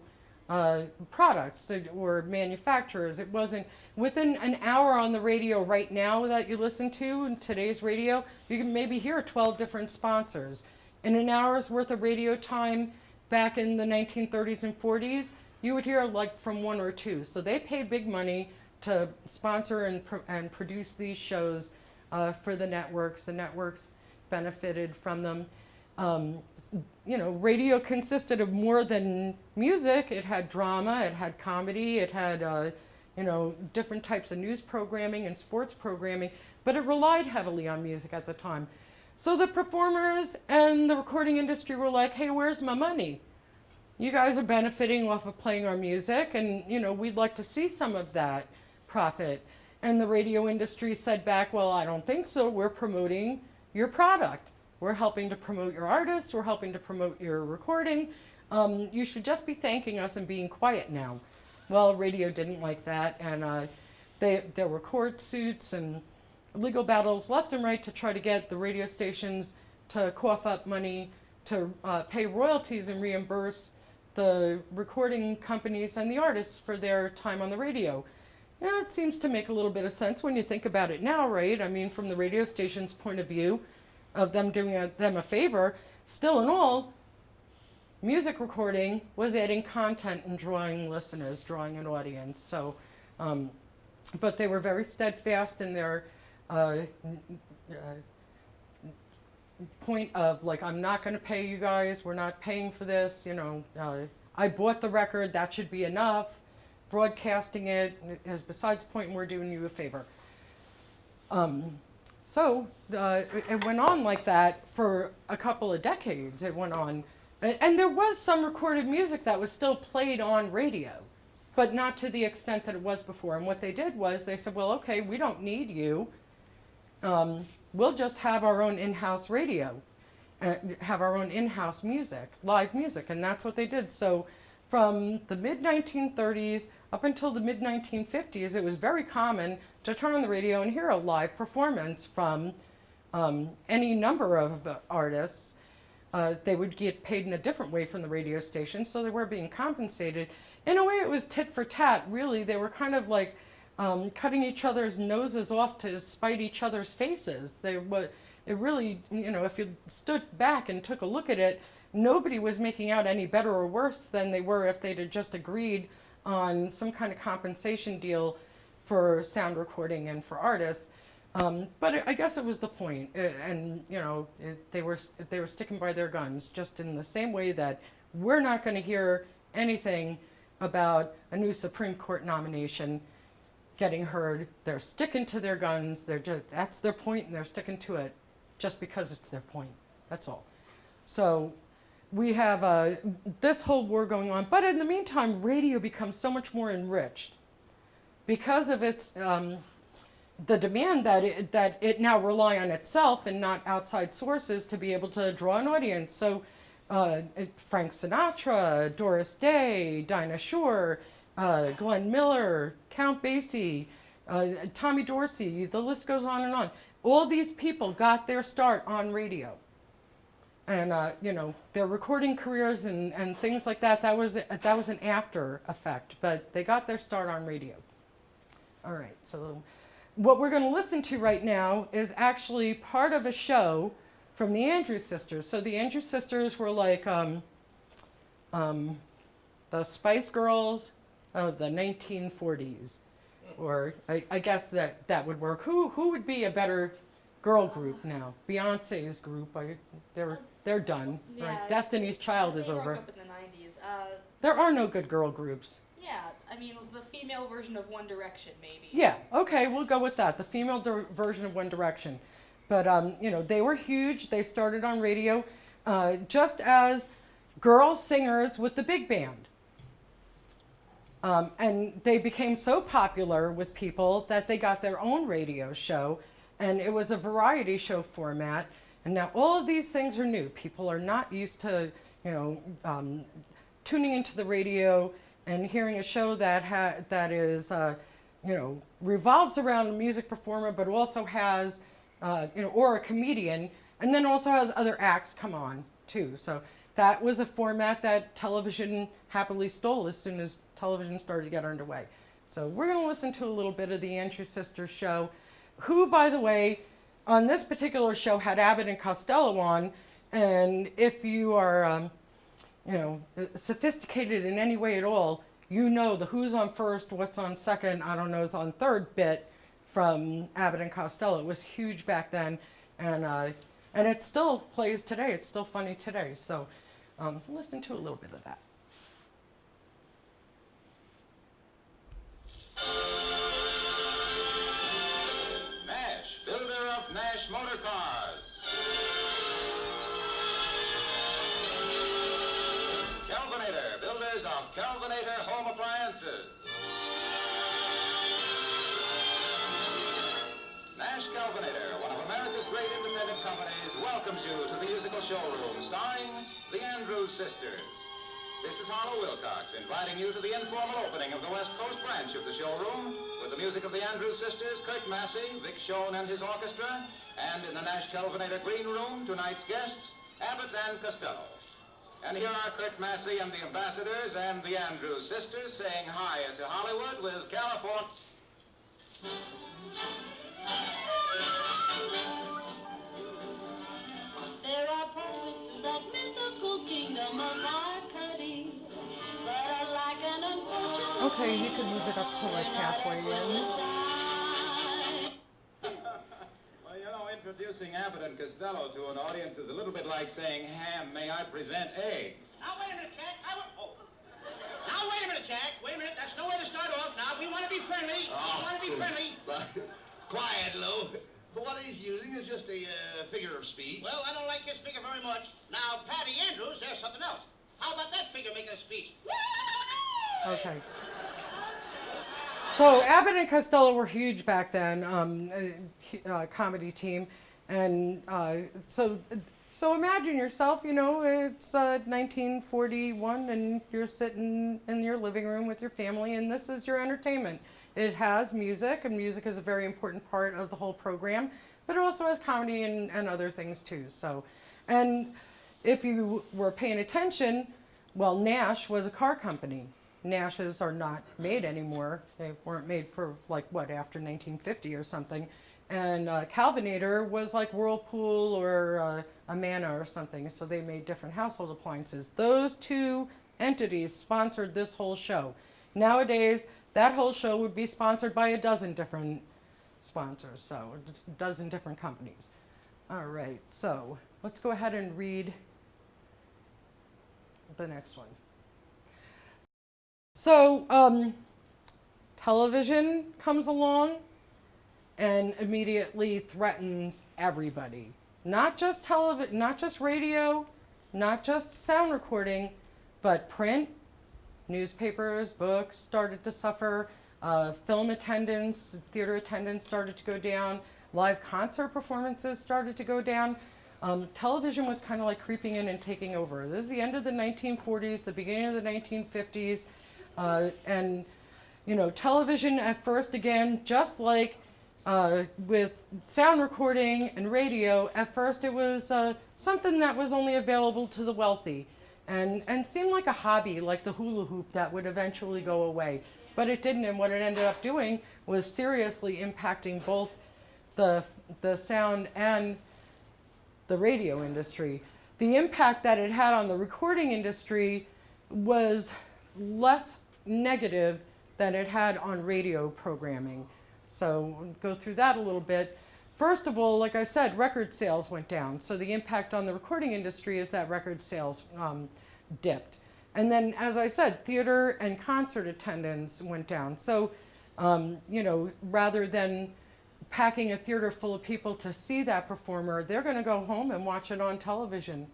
products or manufacturers. It wasn't within an hour on the radio right now that you listen to in today's radio, you can maybe hear 12 different sponsors. In an hour's worth of radio time back in the 1930s and 40s, you would hear like from one or two. So they paid big money to sponsor and produce these shows for the networks. The networks benefited from them. You know, radio consisted of more than music. It had drama, it had comedy, it had, you know, different types of news programming and sports programming, but it relied heavily on music at the time. So the performers and the recording industry were like, hey, where's my money? You guys are benefiting off of playing our music, and, you know, we'd like to see some of that profit. And the radio industry said back, well, I don't think so. We're promoting your product. We're helping to promote your artists. We're helping to promote your recording. You should just be thanking us and being quiet now. Well, radio didn't like that, and there were court suits and legal battles left and right to try to get the radio stations to cough up money to pay royalties and reimburse the recording companies and the artists for their time on the radio. Yeah, it seems to make a little bit of sense when you think about it now, right? I mean, from the radio station's point of view of them doing them a favor, still in all, music recording was adding content and drawing listeners, drawing an audience. So, but they were very steadfast in their point of like, I'm not going to pay you guys, we're not paying for this, you know, I bought the record, that should be enough. Broadcasting it is besides the point, and we're doing you a favor. So it went on like that for a couple of decades. It went on, and there was some recorded music that was still played on radio, but not to the extent that it was before. And what they did was they said, well, okay, we don't need you. We'll just have our own in-house radio, have our own in-house music, live music, and that's what they did. So from the mid-1930s up until the mid-1950s, it was very common to turn on the radio and hear a live performance from any number of artists. They would get paid in a different way from the radio station, so they were being compensated. In a way, it was tit for tat, really. They were kind of like cutting each other's noses off to spite each other's faces. It really, you know, if you stood back and took a look at it, nobody was making out any better or worse than they were if they'd have just agreed on some kind of compensation deal for sound recording and for artists. But I guess it was the point, and you know, they were sticking by their guns, just in the same way that we're not going to hear anything about a new Supreme Court nomination getting heard. They're sticking to their guns. That's their point, and they're sticking to it just because it's their point. That's all. So we have this whole war going on, but in the meantime, radio becomes so much more enriched because of its the demand that it now rely on itself and not outside sources to be able to draw an audience. So Frank Sinatra, Doris Day, Dinah Shore, Glenn Miller, Count Basie, Tommy Dorsey, the list goes on and on. All these people got their start on radio. And, you know, their recording careers and things like that, that was an after effect, but they got their start on radio. All right, so what we're going to listen to right now is actually part of a show from the Andrews Sisters. So the Andrews Sisters were like the Spice Girls of the 1940s, or I guess that would work. Who would be a better girl group now? Beyonce's group, they're done. Yeah, right? Destiny's Child is they over. broke up in the 90s. There are no good girl groups. Yeah, I mean, the female version of One Direction, maybe. Yeah, okay, we'll go with that. The female version of One Direction. But, you know, they were huge. They started on radio just as girl singers with the big band. And they became so popular with people that they got their own radio show. And it was a variety show format. And now all of these things are new. People are not used to, you know, tuning into the radio and hearing a show that is, you know, revolves around a music performer, but also has, you know, or a comedian, and then also has other acts come on too. So that was a format that television happily stole as soon as television started to get underway. So we're going to listen to a little bit of the Andrews Sisters show, who, by the way, on this particular show had Abbott and Costello on, and if you are you know, sophisticated in any way at all, you know the who's on first, what's on second, I don't know, is on third bit from Abbott and Costello. It was huge back then, and it still plays today. It's still funny today. So listen to a little bit of that. Nash, builder of Nash Motor Cars. Kelvinator, builders of Kelvinator Home Appliances. Nash Kelvinator, one of America's great independent companies, welcomes you to the musical showroom starring the Andrews Sisters. This is Harlow Wilcox inviting you to the informal opening of the West Coast branch of the showroom with the music of the Andrews Sisters, Kurt Massey, Vic Schoen and his orchestra, and in the Nash Kelvinator Green Room, tonight's guests, Abbott and Costello. And here are Kurt Massey and the ambassadors and the Andrews Sisters saying hi to Hollywood with California. There are poets in that mythical kingdom of our cutting, but I like an unfortunate. Okay, you can move it up to like halfway in. Well, you know, introducing Abbott and Costello to an audience is a little bit like saying, ham, may I present eggs? Now, wait a minute, Jack. Now, wait a minute, Jack. Wait a minute. That's no way to start off now. We want to be friendly. We want to be friendly. Quiet, Lou. What he's using is just a figure of speech. Well, I don't like his figure very much. Now, Patty Andrews, there's something else. How about that figure making a speech? Okay. So Abbott and Costello were huge back then, comedy team, and so So imagine yourself, you know, it's 1941 and you're sitting in your living room with your family and this is your entertainment. It has music, and music is a very important part of the whole program, but it also has comedy and other things too. So, and if you were paying attention, well, Nash was a car company. Nashes are not made anymore. They weren't made for like what, after 1950 or something. And Calvinator was like Whirlpool or Amana or something, so they made different household appliances. Those two entities sponsored this whole show. Nowadays, that whole show would be sponsored by a dozen different sponsors, so a dozen different companies. All right, so let's go ahead and read the next one. So television comes along and immediately threatens everybody. Not just television, not just radio, not just sound recording, but print, newspapers, books started to suffer, film attendance, theater attendance started to go down, live concert performances started to go down. Television was kind of like creeping in and taking over. This is the end of the 1940s, the beginning of the 1950s, and you know, television at first, again, just like with sound recording and radio, at first it was something that was only available to the wealthy and seemed like a hobby, like the hula hoop that would eventually go away. But it didn't, and what it ended up doing was seriously impacting both the sound and the radio industry. The impact that it had on the recording industry was less negative than it had on radio programming. So we'll go through that a little bit. First of all, like I said, record sales went down. So the impact on the recording industry is that record sales dipped. And then, as I said, theater and concert attendance went down. So, you know, rather than packing a theater full of people to see that performer, they're going to go home and watch it on television.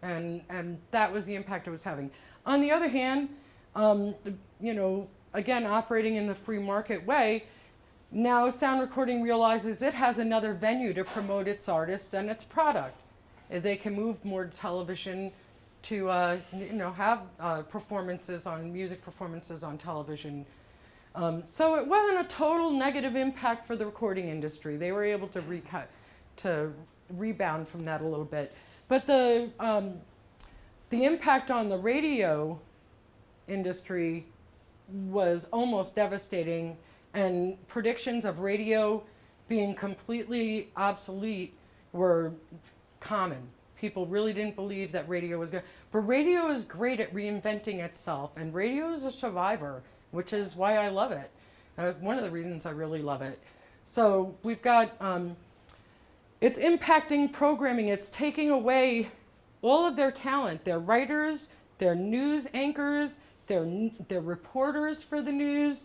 And that was the impact it was having. On the other hand, you know, again, operating in the free market way, now sound recording realizes it has another venue to promote its artists and its product. They can move more to television to, you know, have performances on, music performances on television. So it wasn't a total negative impact for the recording industry. They were able to rebound from that a little bit. But the impact on the radio industry was almost devastating, and predictions of radio being completely obsolete were common. People really didn't believe that radio was good. But radio is great at reinventing itself, and radio is a survivor, which is why I love it. One of the reasons I really love it. So we've got, it's impacting programming. It's taking away all of their talent, their writers, their news anchors, their reporters for the news.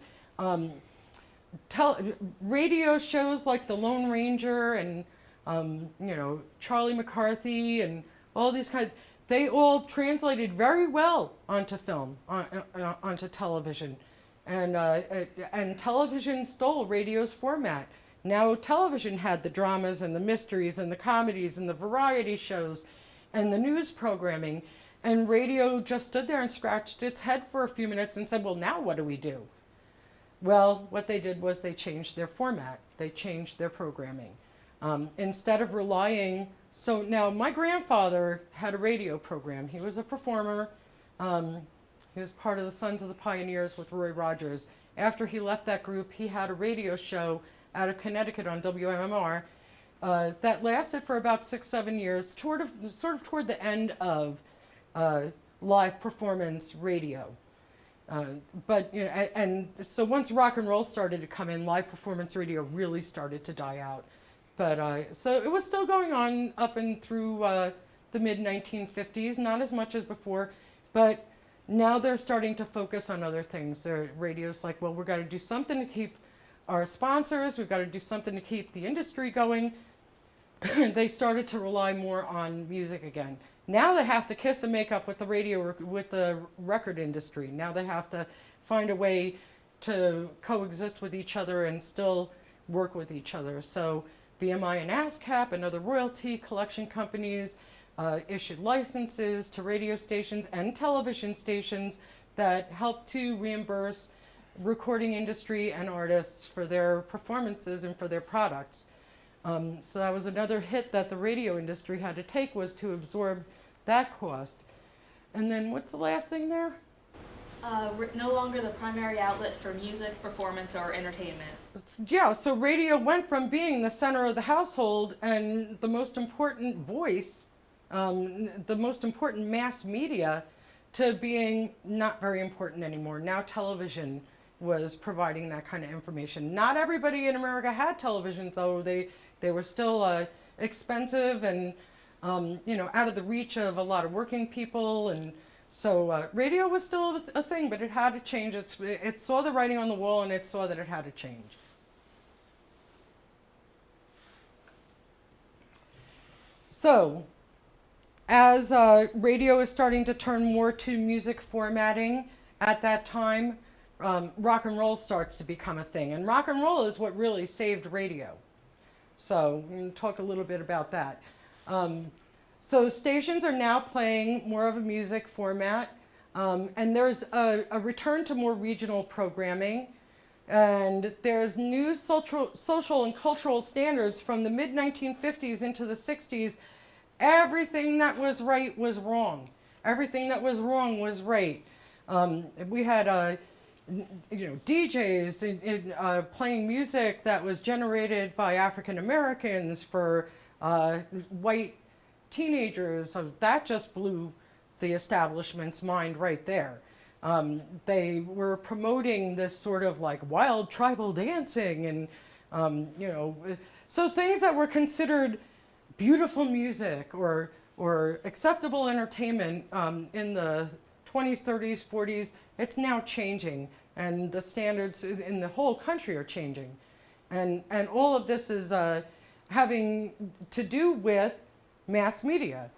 Radio shows like The Lone Ranger and you know, Charlie McCarthy and all these kinds, they all translated very well onto film, onto television. And television stole radio's format. Now television had the dramas and the mysteries and the comedies and the variety shows and the news programming. And radio just stood there and scratched its head for a few minutes and said, well, now what do we do? Well, what they did was they changed their format. They changed their programming. Instead of relying, so now my grandfather had a radio program. He was a performer. He was part of the Sons of the Pioneers with Roy Rogers. After he left that group, he had a radio show out of Connecticut on WMMR that lasted for about 6-7 years, sort of toward the end of live performance radio. But you know, and so once rock and roll started to come in, live performance radio really started to die out. But so it was still going on up and through the mid-1950s, not as much as before, but now they're starting to focus on other things. Their radio's like, well, we've got to do something to keep our sponsors, we've got to do something to keep the industry going. They started to rely more on music again. Now they have to kiss and make up with the radio, with the record industry. Now they have to find a way to coexist with each other and still work with each other. So BMI and ASCAP and other royalty collection companies issued licenses to radio stations and television stations that helped to reimburse recording industry and artists for their performances and for their products. So that was another hit that the radio industry had to take, was to absorb that cost. And then what's the last thing there? No longer the primary outlet for music, performance, or entertainment. Yeah, so radio went from being the center of the household and the most important voice, the most important mass media, to being not very important anymore. Now television was providing that kind of information. Not everybody in America had televisions, though. They were still expensive and out of the reach of a lot of working people, and so radio was still a thing, but it had to change. It saw the writing on the wall, and it saw that it had to change. So, as radio is starting to turn more to music formatting at that time, rock and roll starts to become a thing. And rock and roll is what really saved radio. So, we can talk a little bit about that. So stations are now playing more of a music format, and there's a return to more regional programming, and there's new social and cultural standards from the mid-1950s into the 60s. Everything that was right was wrong. Everything that was wrong was right. We had DJs playing music that was generated by African Americans for white teenagers. So that just blew the establishment's mind right there. They were promoting this sort of like wild tribal dancing and, so things that were considered beautiful music or acceptable entertainment in the 20s, 30s, 40s, it's now changing, and the standards in the whole country are changing. And all of this is having to do with mass media.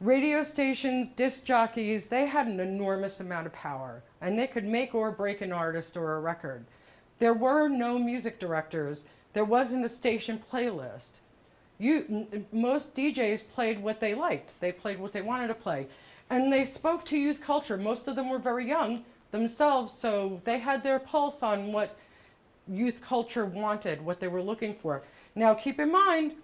Radio stations, disc jockeys, they had an enormous amount of power, and they could make or break an artist or a record. There were no music directors. There wasn't a station playlist. Most DJs played what they liked. They played what they wanted to play. And they spoke to youth culture. Most of them were very young themselves, so they had their pulse on what youth culture wanted, what they were looking for. Now keep in mind,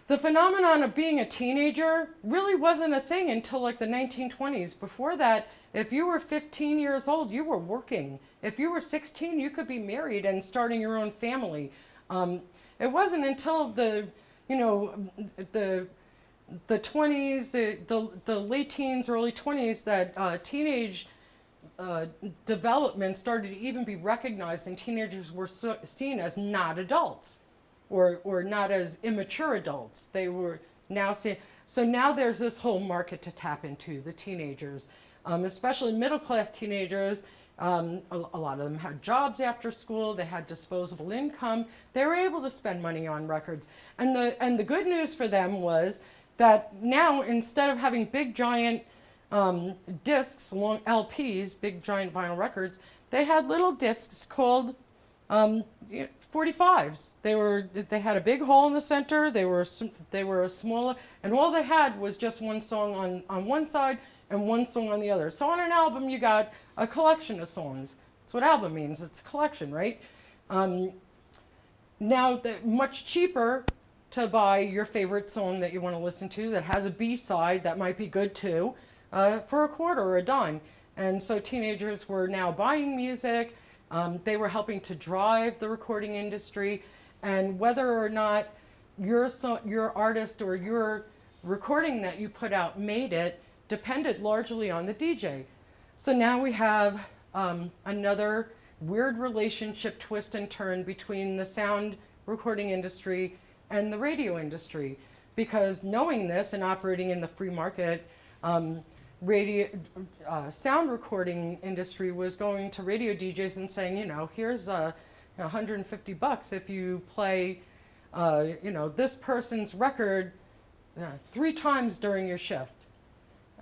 the phenomenon of being a teenager really wasn't a thing until like the 1920s. Before that, if you were 15 years old, you were working. If you were 16, you could be married and starting your own family. It wasn't until the 20s, the late teens, early 20s that teenage development started to even be recognized, and teenagers were seen as not adults. Or not as immature adults. They were now seen. So now there's this whole market to tap into, the teenagers, especially middle-class teenagers. A lot of them had jobs after school. They had disposable income. They were able to spend money on records. And the good news for them was that now, instead of having big giant discs, long LPs, big giant vinyl records, they had little discs called 45s. They had a big hole in the center. They were a smaller, and all they had was just one song on one side and one song on the other. So on an album, you got a collection of songs. That's what album means. It's a collection, right? Now, much cheaper to buy your favorite song that you want to listen to that has a B-side that might be good too, for a quarter or a dime. And so teenagers were now buying music. They were helping to drive the recording industry, and whether or not your artist or your recording that you put out made it depended largely on the DJ. So now we have another weird relationship twist and turn between the sound recording industry and the radio industry, because knowing this and operating in the free market, sound recording industry was going to radio DJs and saying, here's $150 if you play, this person's record 3 times during your shift,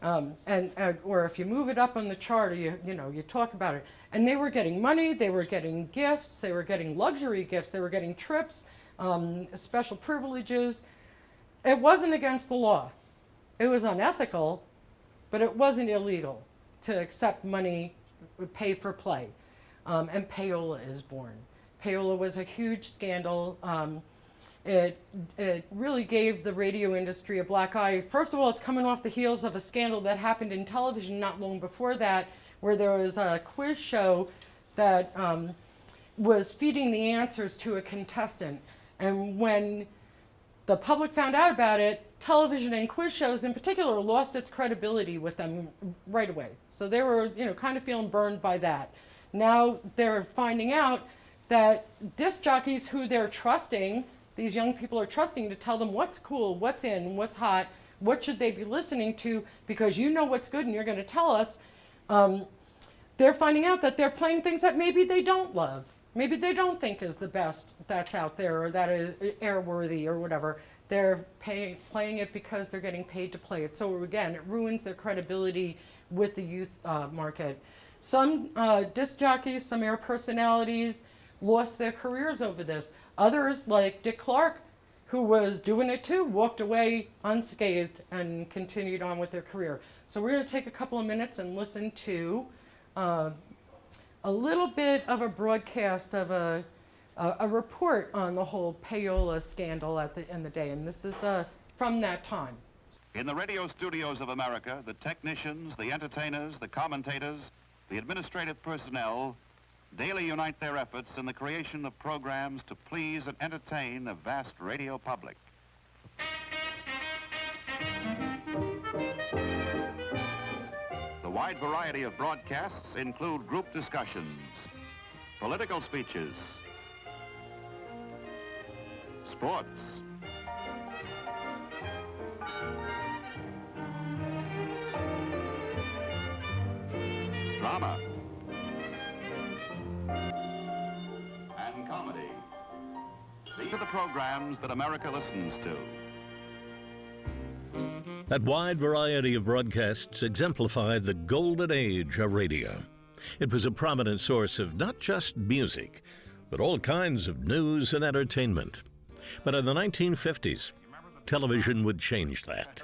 or if you move it up on the chart, or you talk about it. And they were getting money, they were getting gifts, they were getting luxury gifts, they were getting trips, special privileges. It wasn't against the law. It was unethical, but it wasn't illegal to accept money, pay for play. And payola is born. Payola was a huge scandal. It really gave the radio industry a black eye. First of all, it's coming off the heels of a scandal that happened in television not long before that, where there was a quiz show that was feeding the answers to a contestant. And when the public found out about it, television and quiz shows in particular lost its credibility with them right away. So they were, kind of feeling burned by that. Now they're finding out that disc jockeys who they're trusting, these young people are trusting to tell them what's cool, what's in, what's hot, what should they be listening to, because you know what's good and you're going to tell us. They're finding out that they're playing things that maybe they don't love. Maybe they don't think is the best that's out there or that is airworthy or whatever. They're playing it because they're getting paid to play it. So again, it ruins their credibility with the youth market. Some disc jockeys, some air personalities lost their careers over this. Others, like Dick Clark, who was doing it too, walked away unscathed and continued on with their career. So we're going to take a couple of minutes and listen to a little bit of a broadcast of a report on the whole payola scandal in the day, and this is from that time. In the radio studios of America, the technicians, the entertainers, the commentators, the administrative personnel daily unite their efforts in the creation of programs to please and entertain a vast radio public. The wide variety of broadcasts include group discussions, political speeches, sports, drama, and comedy. These are the programs that America listens to. That wide variety of broadcasts exemplified the golden age of radio. It was a prominent source of not just music, but all kinds of news and entertainment. But in the 1950s, television would change that.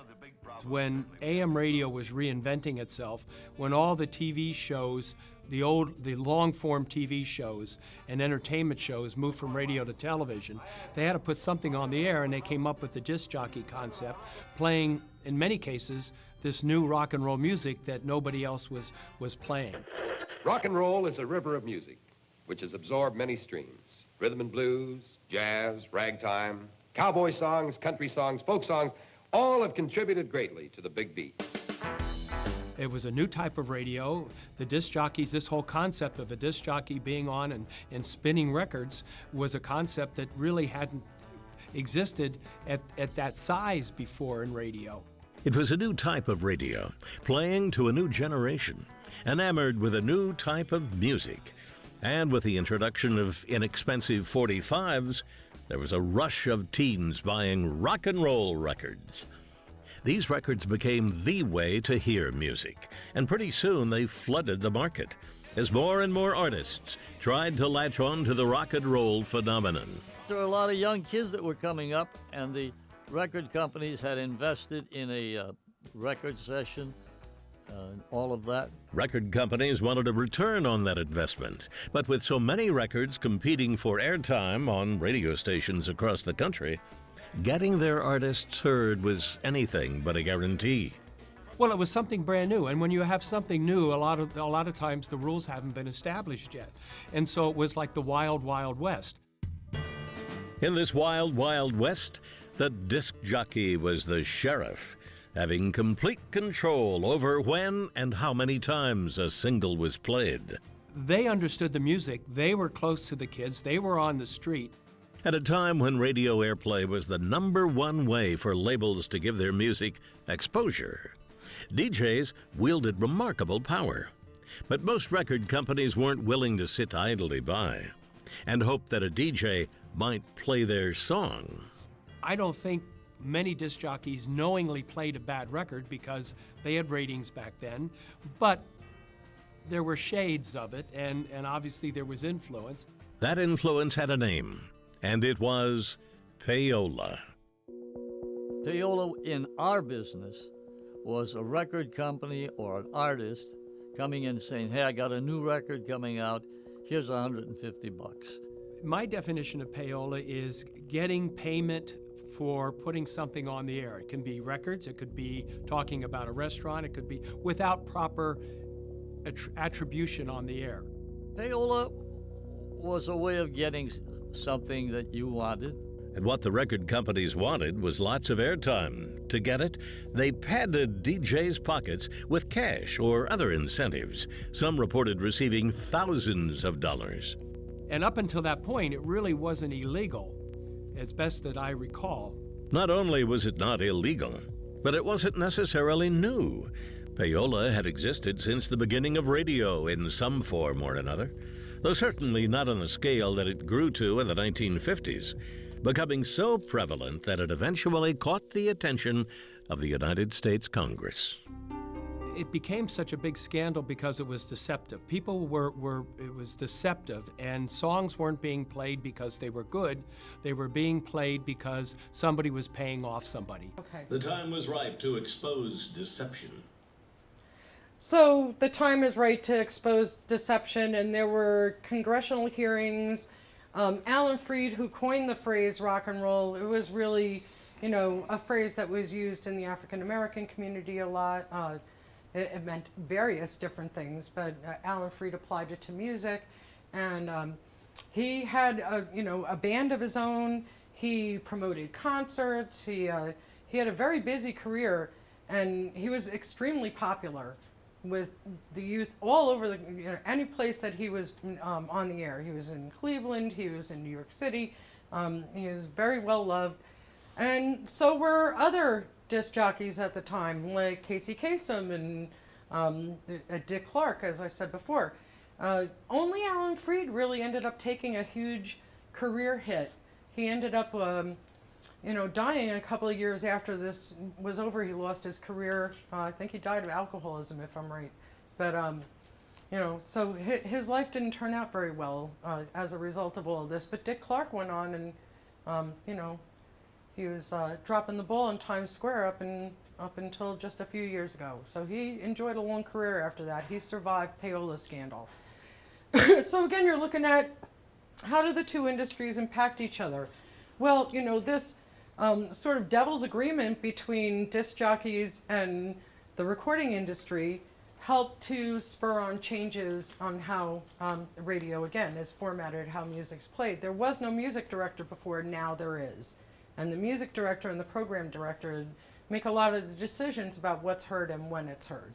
When AM radio was reinventing itself, when all the TV shows, the long-form TV shows and entertainment shows moved from radio to television, they had to put something on the air, and they came up with the disc jockey concept, playing, in many cases, this new rock and roll music that nobody else was playing. Rock and roll is a river of music, which has absorbed many streams. Rhythm and blues, jazz, ragtime, cowboy songs, country songs, folk songs, all have contributed greatly to the big beat. It was a new type of radio. The disc jockeys, this whole concept of a disc jockey being on and spinning records was a concept that really hadn't existed at that size before in radio. It was a new type of radio, playing to a new generation, enamored with a new type of music. And with the introduction of inexpensive 45s, there was a rush of teens buying rock and roll records. These records became the way to hear music, and pretty soon they flooded the market as more and more artists tried to latch on to the rock and roll phenomenon. There were a lot of young kids that were coming up, and the record companies had invested in a record session, all of that. Record companies wanted a return on that investment, but with so many records competing for airtime on radio stations across the country, getting their artists heard was anything but a guarantee. Well, it was something brand new, and when you have something new, a lot of times the rules haven't been established yet, and so it was like the wild, wild west. In this wild, wild west, the disc jockey was the sheriff, having complete control over when and how many times a single was played. They understood the music. They were close to the kids. They were on the street. At a time when radio airplay was the #1 way for labels to give their music exposure, DJs wielded remarkable power. But most record companies weren't willing to sit idly by and hope that a DJ might play their song. I don't think many disc jockeys knowingly played a bad record because they had ratings back then, but there were shades of it, and obviously there was influence. That influence had a name, and it was payola. Payola in our business was a record company or an artist coming in saying, hey, I got a new record coming out, here's $150. My definition of payola is getting payment for putting something on the air. It can be records, it could be talking about a restaurant, it could be without proper attribution on the air. Payola was a way of getting something that you wanted. And what the record companies wanted was lots of airtime. To get it, they padded DJs' pockets with cash or other incentives. Some reported receiving thousands of dollars. And up until that point, it really wasn't illegal, as best that I recall. Not only was it not illegal, but it wasn't necessarily new. Payola had existed since the beginning of radio in some form or another, though certainly not on the scale that it grew to in the 1950s, becoming so prevalent that it eventually caught the attention of the United States Congress. It became such a big scandal because it was deceptive. It was deceptive, and songs weren't being played because they were good. They were being played because somebody was paying off somebody. Okay. The time was right to expose deception. So the time is right to expose deception, and there were congressional hearings. Alan Freed, who coined the phrase rock and roll, it was really, a phrase that was used in the African American community a lot. It meant various different things, but Alan Freed applied it to music, and he had a band of his own. He promoted concerts. He had a very busy career, and he was extremely popular with the youth all over any place that he was on the air. He was in Cleveland, he was in New York City, he was very well loved, and so were other disc jockeys at the time, like Casey Kasem and Dick Clark, as I said before. Only Alan Freed really ended up taking a huge career hit. He ended up dying a couple of years after this was over. He lost his career. I think he died of alcoholism, if I'm right. But, so his life didn't turn out very well as a result of all of this. But Dick Clark went on and, he was dropping the ball in Times Square up until just a few years ago. So he enjoyed a long career after that. He survived payola scandal. So again, you're looking at how do the two industries impact each other? Well, this sort of devil's agreement between disc jockeys and the recording industry helped to spur on changes on how radio, again, is formatted, how music's played. There was no music director before, now there is. And the music director and the program director make a lot of the decisions about what's heard and when it's heard.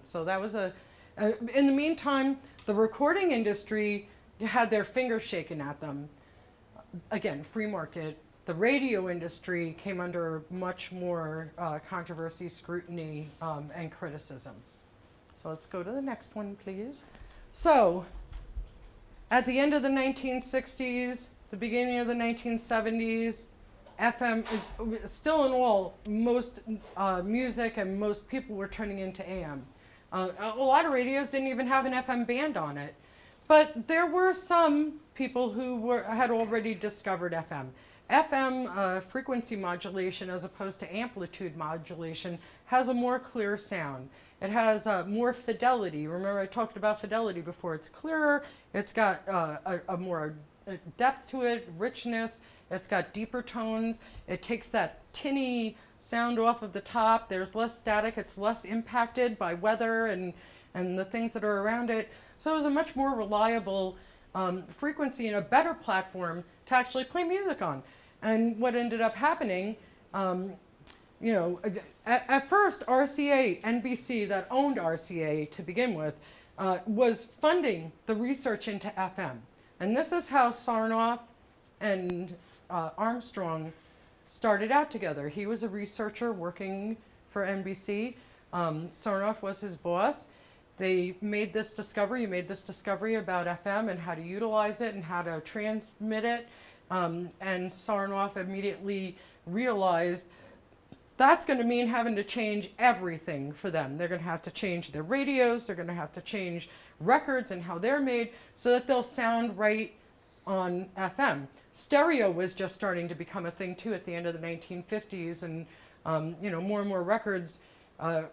So that was in the meantime, the recording industry had their fingers shaken at them. Again, free market. The radio industry came under much more controversy, scrutiny, and criticism. So let's go to the next one, please. So, at the end of the 1960s, the beginning of the 1970s, FM, still in all, most music and most people were turning into AM. A lot of radios didn't even have an FM band on it. But there were some people who had already discovered FM. FM frequency modulation, as opposed to amplitude modulation, has a more clear sound. It has more fidelity. Remember, I talked about fidelity before. It's clearer. It's got a more depth to it, richness. It's got deeper tones. It takes that tinny sound off of the top. There's less static. It's less impacted by weather and the things that are around it. So it was a much more reliable frequency and a better platform to actually play music on. And what ended up happening, at first RCA, NBC, that owned RCA to begin with, was funding the research into FM. And this is how Sarnoff and Armstrong started out together. He was a researcher working for NBC. Sarnoff was his boss. They made this discovery, about FM and how to utilize it and how to transmit it. And Sarnoff immediately realized that's going to mean having to change everything for them. They're going to have to change their radios, they're going to have to change records and how they're made so that they'll sound right on FM. Stereo was just starting to become a thing too at the end of the 1950s, and more and more records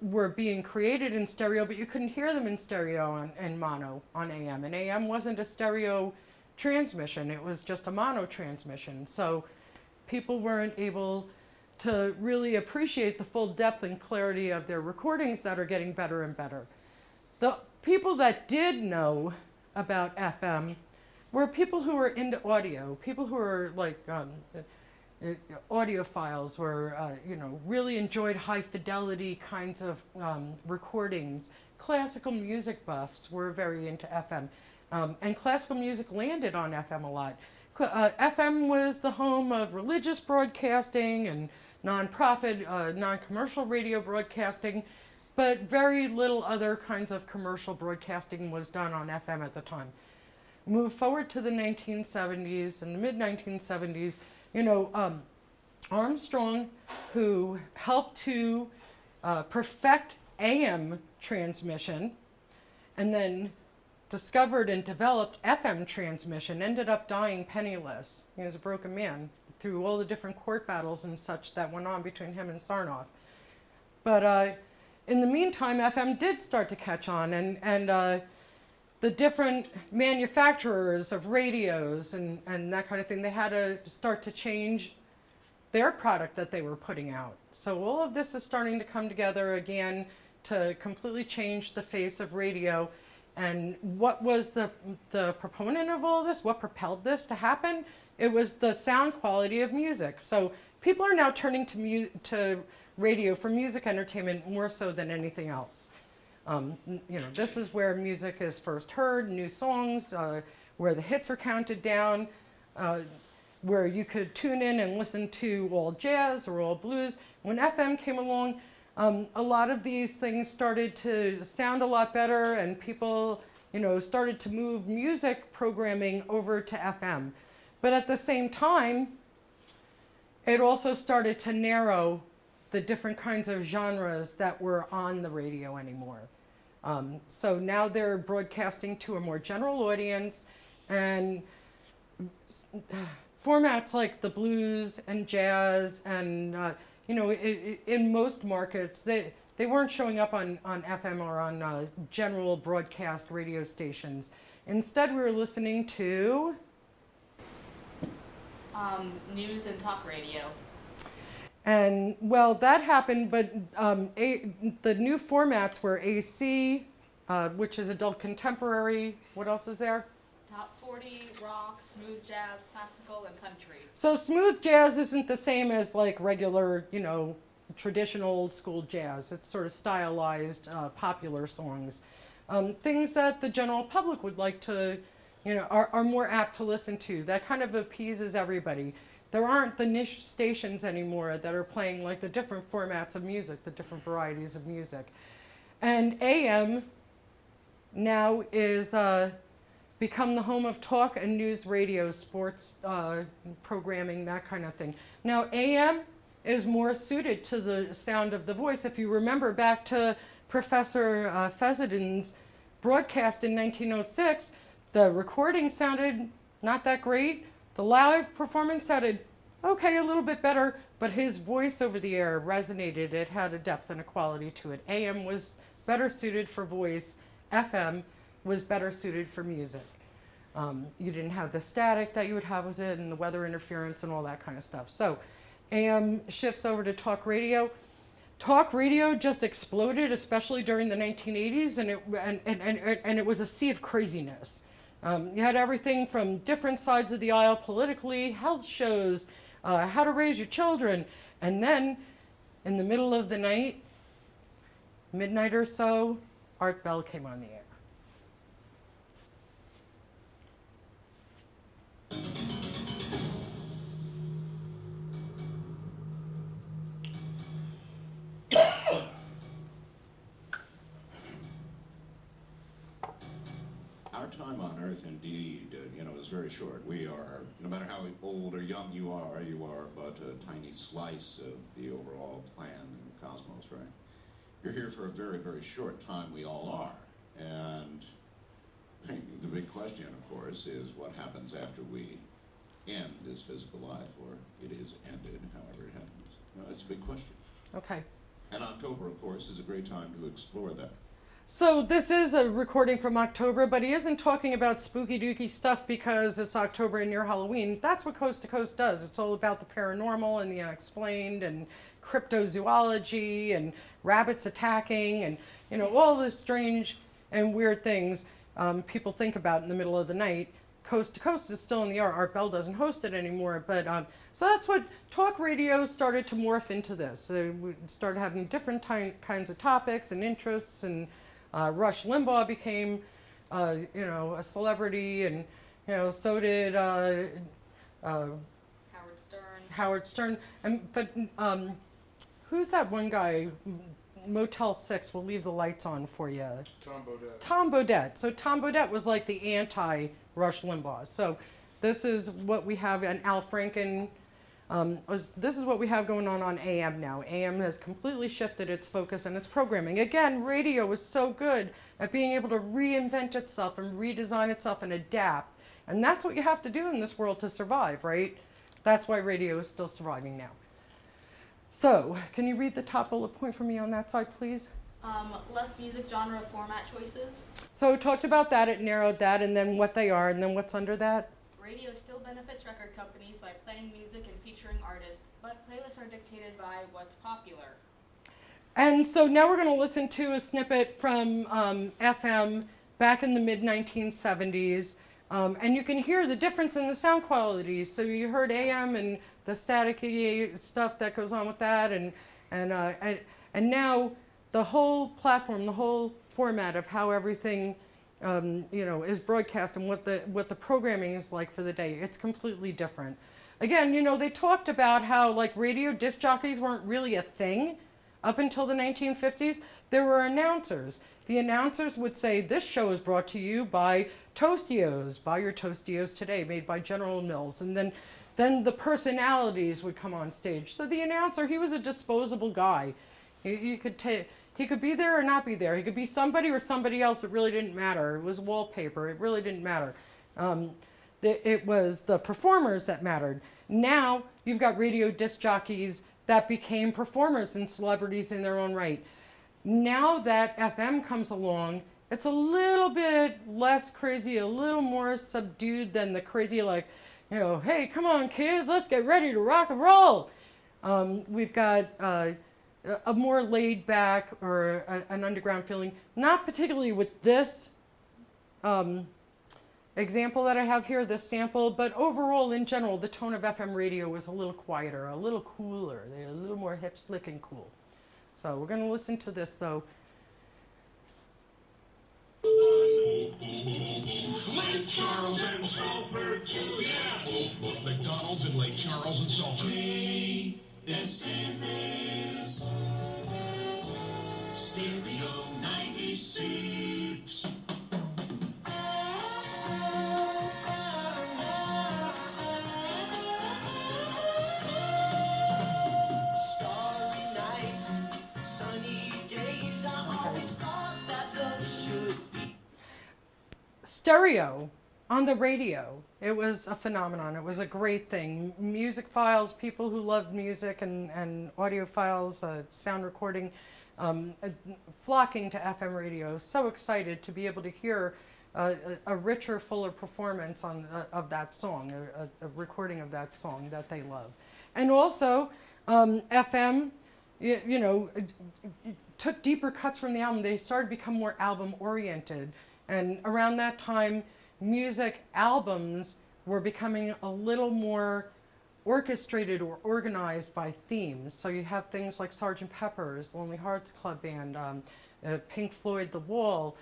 were being created in stereo, but you couldn't hear them in stereo and mono on AM. And AM wasn't a stereo transmission, it was just a mono transmission. So people weren't able to really appreciate the full depth and clarity of their recordings that are getting better and better. The people that did know about FM were people who were into audio, people who were like audiophiles, were really enjoyed high fidelity kinds of recordings. Classical music buffs were very into FM, and classical music landed on FM a lot. FM was the home of religious broadcasting and nonprofit, non-commercial radio broadcasting, but very little other kinds of commercial broadcasting was done on FM at the time. Move forward to the 1970s and the mid-1970s, Armstrong, who helped to perfect AM transmission and then discovered and developed FM transmission, ended up dying penniless. He was a broken man through all the different court battles and such that went on between him and Sarnoff. But in the meantime, FM did start to catch on, and the different manufacturers of radios and that kind of thing, they had to start to change their product that they were putting out. So all of this is starting to come together again to completely change the face of radio. And what was the proponent of all this? What propelled this to happen? It was the sound quality of music. So people are now turning to radio for music entertainment more so than anything else. This is where music is first heard, new songs, where the hits are counted down, where you could tune in and listen to all jazz or all blues. When FM came along, a lot of these things started to sound a lot better, and people, started to move music programming over to FM. But at the same time, it also started to narrow the different kinds of genres that were on the radio anymore. So now they're broadcasting to a more general audience, and formats like the blues and jazz and in most markets, they weren't showing up on FM or on general broadcast radio stations. Instead, we were listening to news and talk radio. And well, that happened, but the new formats were AC, which is adult contemporary. What else is there? Top 40, rock, smooth jazz, classical, and country. So smooth jazz isn't the same as like regular, traditional old school jazz. It's sort of stylized, popular songs. Things that the general public would like to, are more apt to listen to. That kind of appeases everybody. There aren't the niche stations anymore that are playing like the different formats of music, the different varieties of music. And AM now is become the home of talk and news radio, sports programming, that kind of thing. Now AM is more suited to the sound of the voice. If you remember back to Professor Fezziden's broadcast in 1906, the recording sounded not that great. The live performance sounded okay, a little bit better, but his voice over the air resonated. It had a depth and a quality to it. AM was better suited for voice. FM was better suited for music. You didn't have the static that you would have with it and the weather interference and all that kind of stuff. So AM shifts over to talk radio. Talk radio just exploded, especially during the 1980s, and it was a sea of craziness. You had everything from different sides of the aisle politically, health shows, how to raise your children, and then in the middle of the night, midnight or so, Art Bell came on the air. Our time on Earth, indeed, is very short. We are, no matter how old or young you are but a tiny slice of the overall plan in the cosmos, right? You're here for a very, very short time. We all are. And the big question, of course, is what happens after we end this physical life, or it is ended, however it happens. It's a big question. Okay. And October, of course, is a great time to explore that. So this is a recording from October, but he isn't talking about spooky dooky stuff because it's October and near Halloween. That's what Coast to Coast does. It's all about the paranormal and the unexplained and cryptozoology and rabbits attacking and, you know, all the strange and weird things people think about in the middle of the night. Coast to Coast is still in the air. Art Bell doesn't host it anymore, but so that's what talk radio started to morph into this. So we started having different kinds of topics and interests, and Rush Limbaugh became, you know, a celebrity, and you know, so did Howard Stern. Howard Stern, but who's that one guy? Motel 6 will leave the lights on for you. Tom Bodett. Tom Bodett. So Tom Bodett was like the anti-Rush Limbaugh. So this is what we have, and Al Franken. This is what we have going on AM now. AM has completely shifted its focus and its programming. Again, radio is so good at being able to reinvent itself and redesign itself and adapt. And that's what you have to do in this world to survive, right? That's why radio is still surviving now. So, can you read the top bullet point for me on that side, please? Less music genre format choices. So it talked about that, it narrowed that, and then what they are, and then what's under that? Radio still benefits record companies by playing music and featuring artists, but playlists are dictated by what's popular. And so now we're going to listen to a snippet from FM back in the mid-1970s. And you can hear the difference in the sound quality. So you heard AM and the staticky stuff that goes on with that, and now the whole platform, the whole format of how everything you know, is broadcast and what the programming is like for the day. It's completely different. Again, you know, they talked about how like radio disc jockeys weren't really a thing up until the 1950s. There were announcers. The announcers would say, this show is brought to you by Tostios. Buy your Tostios today, made by General Mills. And then the personalities would come on stage. So the announcer, he was a disposable guy. He could be there or not be there. He could be somebody or somebody else. It really didn't matter. It was wallpaper. It really didn't matter. It was the performers that mattered. Now you've got radio disc jockeys that became performers and celebrities in their own right. Now that FM comes along, it's a little bit less crazy, a little more subdued than the crazy, like, you know, hey, come on, kids, let's get ready to rock and roll. We've got a more laid back or an underground feeling, not particularly with this example that I have here, this sample, but overall, in general, the tone of FM radio was a little quieter, a little cooler, a little more hip, slick, and cool. So we're going to listen to this, though. Lake Charles and Salford, yeah. McDonald's in Lake Charles and Salford. This is this. Stereo 96. Starry nights, sunny days, I always thought that love should be. Stereo on the radio. It was a phenomenon. It was a great thing. Music files, people who loved music and audiophiles, sound recording, flocking to FM radio. So excited to be able to hear a richer, fuller performance of that song, a recording of that song that they love. And also, FM, you know, took deeper cuts from the album. They started to become more album-oriented. And around that time, music albums were becoming a little more orchestrated or organized by themes. So you have things like Sgt. Pepper's Lonely Hearts Club Band, Pink Floyd, The Wall,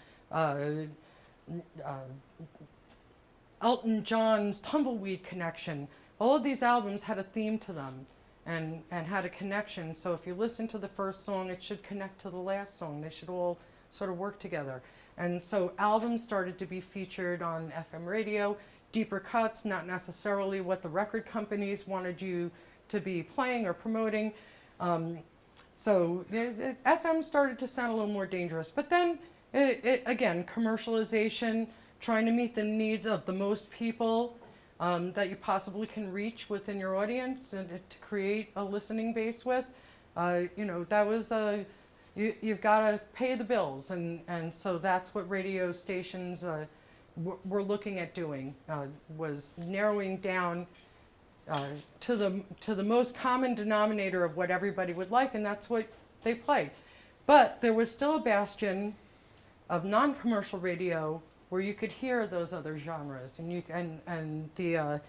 Elton John's Tumbleweed Connection. All of these albums had a theme to them and had a connection. So if you listen to the first song, it should connect to the last song. They should all sort of work together. And so albums started to be featured on FM radio, deeper cuts, not necessarily what the record companies wanted you to be playing or promoting. So FM started to sound a little more dangerous. But then, again, commercialization, trying to meet the needs of the most people that you possibly can reach within your audience and to create a listening base with. You know, that was you've got to pay the bills, and so that's what radio stations were looking at doing, was narrowing down to the most common denominator of what everybody would like, and that's what they played. But there was still a bastion of non-commercial radio where you could hear those other genres, and the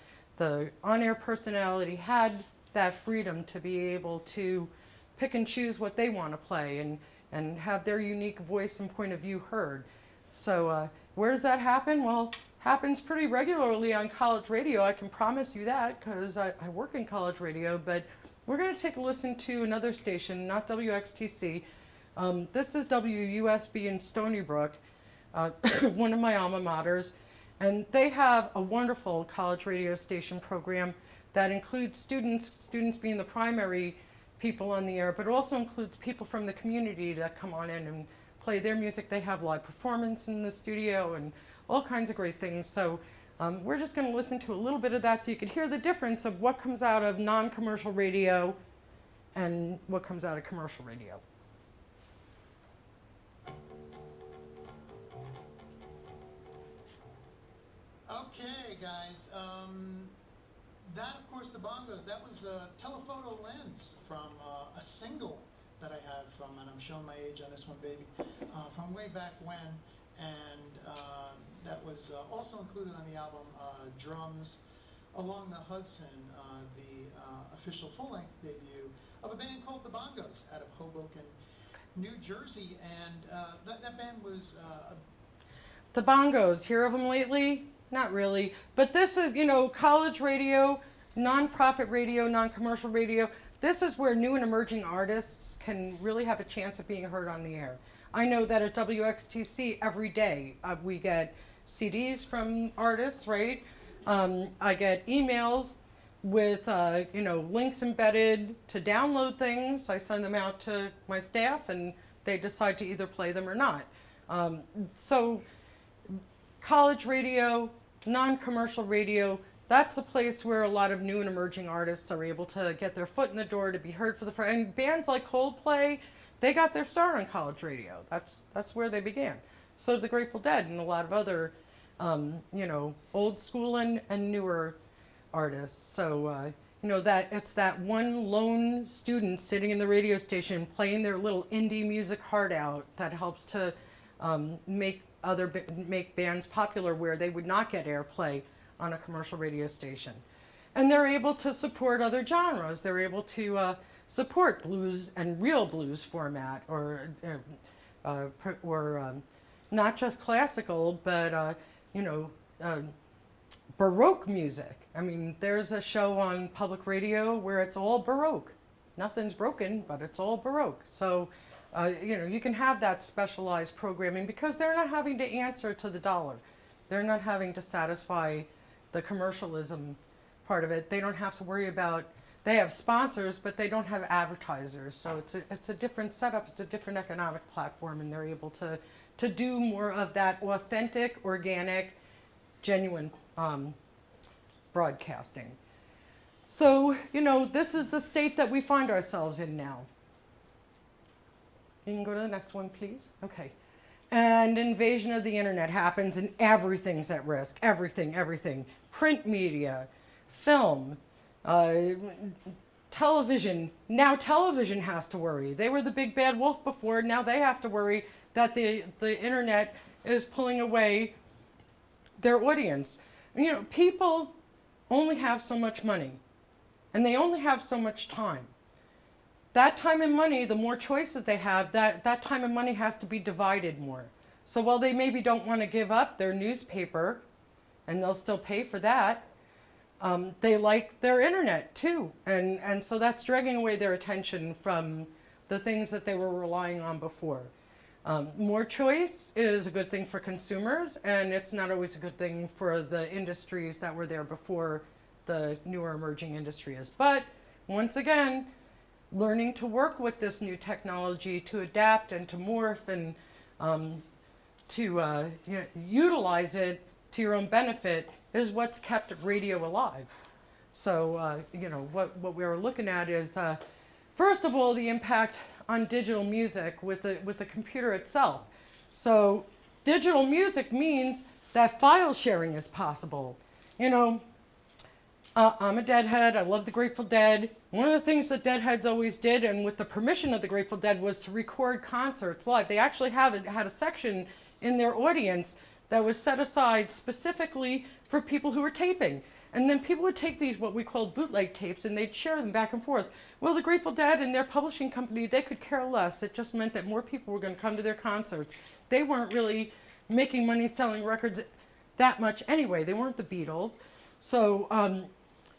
on-air personality had that freedom to be able to pick and choose what they want to play and have their unique voice and point of view heard. So where does that happen? Well, happens pretty regularly on college radio. I can promise you that because I work in college radio. But we're going to take a listen to another station, not WXTC. This is WUSB in Stony Brook, one of my alma maters. And they have a wonderful college radio station program that includes students being the primary people on the air, but it also includes people from the community that come on in and play their music. They have live performance in the studio and all kinds of great things. So we're just going to listen to a little bit of that so you can hear the difference of what comes out of non-commercial radio and what comes out of commercial radio. Okay, guys. That, of course, the bongos, that was a telephoto lens from a single that I have from, and I'm showing my age on this one, baby, from way back when. And that was also included on the album Drums Along the Hudson, the official full-length debut of a band called the Bongos out of Hoboken, New Jersey. And that band was... The Bongos, hear of them lately? Not really. But this is, you know, college radio, non-profit radio, non-commercial radio. This is where new and emerging artists can really have a chance of being heard on the air. I know that at WXTC every day we get CDs from artists, right? I get emails with, you know, links embedded to download things. I send them out to my staff and they decide to either play them or not. So college radio, non-commercial radio, that's a place where a lot of new and emerging artists are able to get their foot in the door, to be heard for the first. And bands like Coldplay, they got their start on college radio. That's where they began. So the Grateful Dead and a lot of other, you know, old school and newer artists. So you know, that it's that one lone student sitting in the radio station playing their little indie music heart out that helps to make bands popular where they would not get airplay on a commercial radio station. And they're able to support other genres. They're able to support blues and real blues format, or not just classical, but you know, Baroque music. I mean, there's a show on public radio where it's all Baroque. Nothing's broken, but it's all Baroque. So you know, you can have that specialized programming because they're not having to answer to the dollar. They're not having to satisfy the commercialism part of it. They don't have to worry about, they have sponsors, but they don't have advertisers. So it's a different setup, it's a different economic platform, and they're able to do more of that authentic, organic, genuine broadcasting. So, you know, this is the state that we find ourselves in now. You can go to the next one, please. Okay. And invasion of the internet happens and everything's at risk. Everything. Print media, film, television. Now television has to worry. They were the big bad wolf before. Now they have to worry that the internet is pulling away their audience. You know, people only have so much money and they only have so much time. That time and money, the more choices they have, that time and money has to be divided more. So while they maybe don't want to give up their newspaper, and they'll still pay for that, they like their internet too. And so that's dragging away their attention from the things that they were relying on before. More choice is a good thing for consumers, and it's not always a good thing for the industries that were there before the newer emerging industry is. But once again, learning to work with this new technology, to adapt and to morph and to you know, utilize it to your own benefit is what's kept radio alive. So you know, what we were looking at is First of all, the impact on digital music with the computer itself. So digital music means that file sharing is possible. You know, I'm a Deadhead. I love the Grateful Dead. One of the things that Deadheads always did, and with the permission of the Grateful Dead, was to record concerts live. They actually had a section in their audience that was set aside specifically for people who were taping. And then people would take these, what we called bootleg tapes, and they'd share them back and forth. Well, the Grateful Dead and their publishing company, they could care less. It just meant that more people were going to come to their concerts. They weren't really making money selling records that much anyway. They weren't the Beatles. So,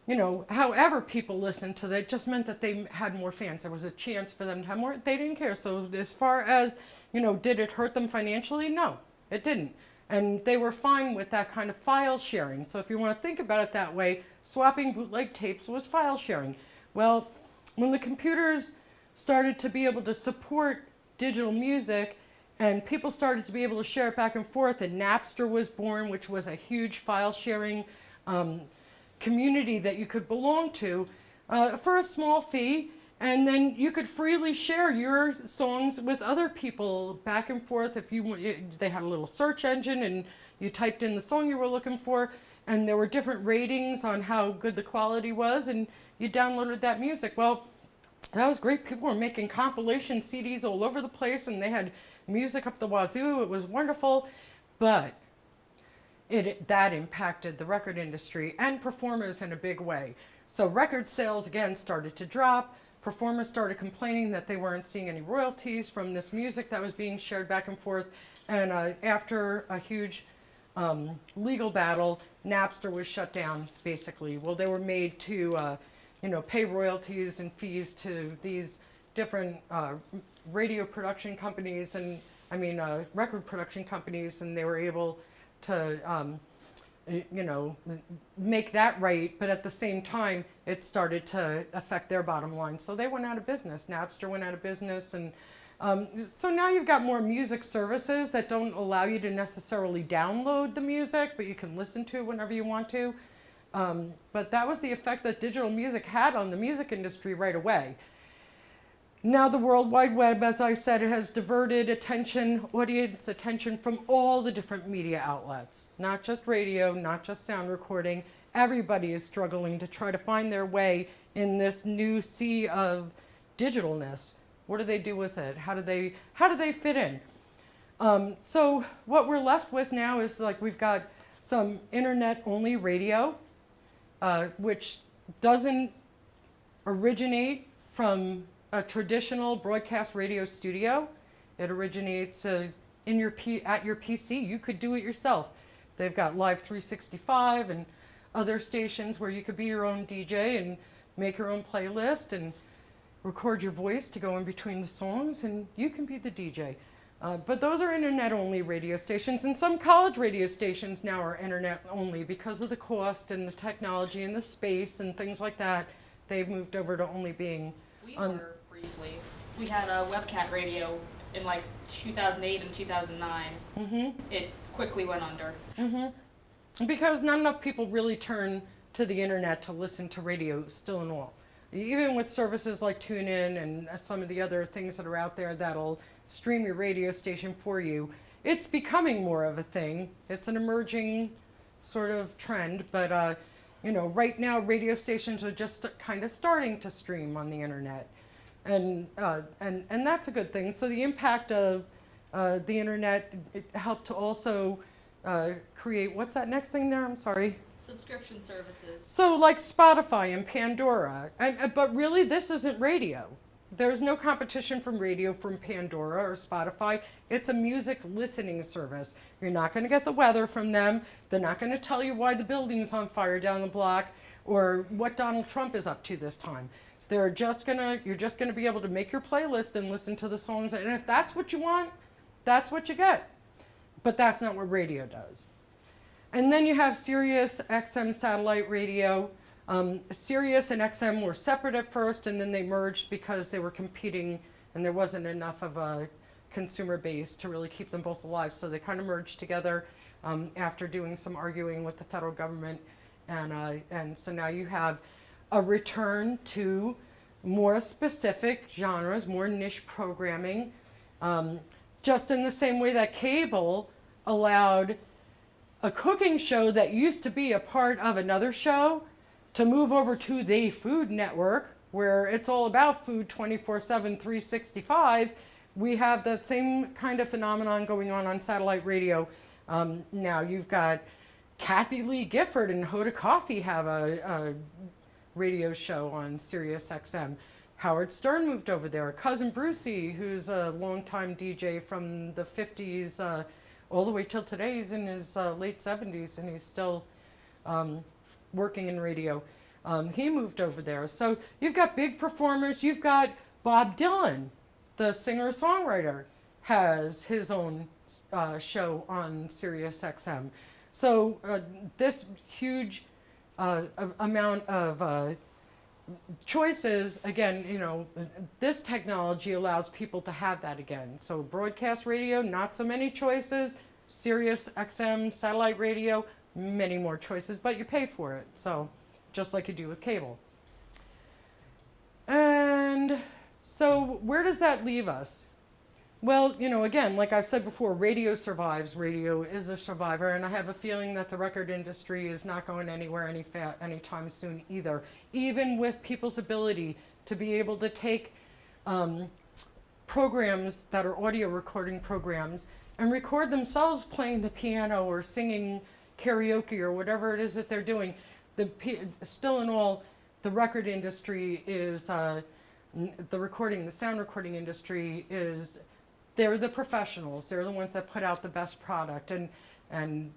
you know, however people listened to it just meant that they had more fans. There was a chance for them to have more. They didn't care. So as far as, you know, did it hurt them financially? No, it didn't. And they were fine with that kind of file sharing. So if you want to think about it that way, swapping bootleg tapes was file sharing. Well, when the computers started to be able to support digital music and people started to be able to share it back and forth, and Napster was born, which was a huge file sharing community that you could belong to for a small fee. And then you could freely share your songs with other people back and forth. If they had a little search engine and you typed in the song you were looking for, and there were different ratings on how good the quality was, and you downloaded that music. Well, that was great. People were making compilation CDs all over the place, and they had music up the wazoo. It was wonderful, but that impacted the record industry and performers in a big way. So record sales again started to drop. Performers started complaining that they weren't seeing any royalties from this music that was being shared back and forth. And after a huge legal battle, Napster was shut down, basically. Well, they were made to, you know, pay royalties and fees to these different radio production companies and, record production companies, and they were able to, you know, make that right, but at the same time, it started to affect their bottom line. So they went out of business. Napster went out of business. And so now you've got more music services that don't allow you to necessarily download the music, but you can listen to it whenever you want to. But that was the effect that digital music had on the music industry right away. Now the World Wide Web, as I said, has diverted audience attention from all the different media outlets. Not just radio, not just sound recording. Everybody is struggling to try to find their way in this new sea of digitalness. What do they do with it? How do they fit in? So what we're left with now is, like, we've got some internet-only radio, which doesn't originate from a traditional broadcast radio studio. It originates at your PC. You could do it yourself. They've got Live 365 and other stations where you could be your own DJ and make your own playlist and record your voice to go in between the songs, and you can be the DJ. But those are internet-only radio stations, and some college radio stations now are internet-only because of the cost and the technology and the space and things like that. They've moved over to only being briefly. We had a webcat radio in like 2008 and 2009. Mm-hmm. It quickly went under. Mm-hmm. Because not enough people really turn to the internet to listen to radio still and all. Even with services like TuneIn and some of the other things that are out there that'll stream your radio station for you, it's becoming more of a thing. It's an emerging sort of trend, but you know, right now radio stations are just kind of starting to stream on the internet. And that's a good thing. So the impact of the internet, it helped to also create, what's that next thing there? I'm sorry. Subscription services. So like Spotify and Pandora. But really, this isn't radio. There's no competition from radio from Pandora or Spotify. It's a music listening service. You're not going to get the weather from them. They're not going to tell you why the building's on fire down the block or what Donald Trump is up to this time. You're just gonna be able to make your playlist and listen to the songs, and if that's what you want, that's what you get. But that's not what radio does. And then you have Sirius XM satellite radio. Sirius and XM were separate at first, and then they merged because they were competing, and there wasn't enough of a consumer base to really keep them both alive. So they kind of merged together after doing some arguing with the federal government, and so now you have a return to more specific genres, more niche programming, just in the same way that cable allowed a cooking show that used to be a part of another show to move over to the Food Network, where it's all about food 24/7, 365. We have that same kind of phenomenon going on satellite radio. Now you've got Kathy Lee Gifford and Hoda Coffee have a radio show on Sirius XM. Howard Stern moved over there. Cousin Brucey, who's a longtime DJ from the 50s all the way till today, he's in his late 70s and he's still working in radio. He moved over there. So you've got big performers. You've got Bob Dylan, the singer-songwriter, has his own show on Sirius XM. So this huge amount of choices, again, you know, this technology allows people to have that again. So broadcast radio, not so many choices. Sirius XM, satellite radio, many more choices, but you pay for it. So just like you do with cable. And so where does that leave us? Well, you know, again, like I've said before, radio survives. Radio is a survivor, and I have a feeling that the record industry is not going anywhere anytime soon either. Even with people's ability to be able to take programs that are audio recording programs and record themselves playing the piano or singing karaoke or whatever it is that they're doing. Still in all, the record industry is, the sound recording industry is, they're the professionals. They're the ones that put out the best product, and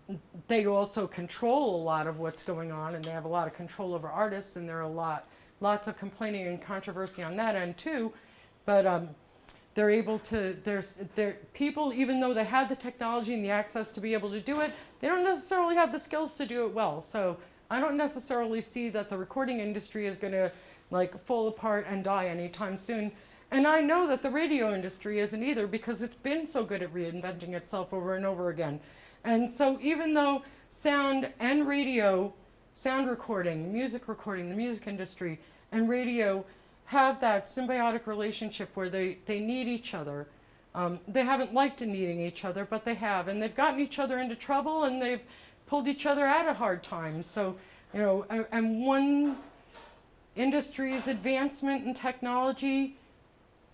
they also control a lot of what's going on, and they have a lot of control over artists, and there are lots of complaining and controversy on that end too. But they're able to, people, even though they have the technology and the access to be able to do it, they don't necessarily have the skills to do it well. So I don't necessarily see that the recording industry is going to like fall apart and die anytime soon. And I know that the radio industry isn't either, because it's been so good at reinventing itself over and over again. And so even though sound and radio, sound recording, music recording, the music industry, and radio have that symbiotic relationship where they need each other. They haven't liked needing each other, but they have. And they've gotten each other into trouble, and they've pulled each other out of hard times. So, you know, and one industry's advancement in technology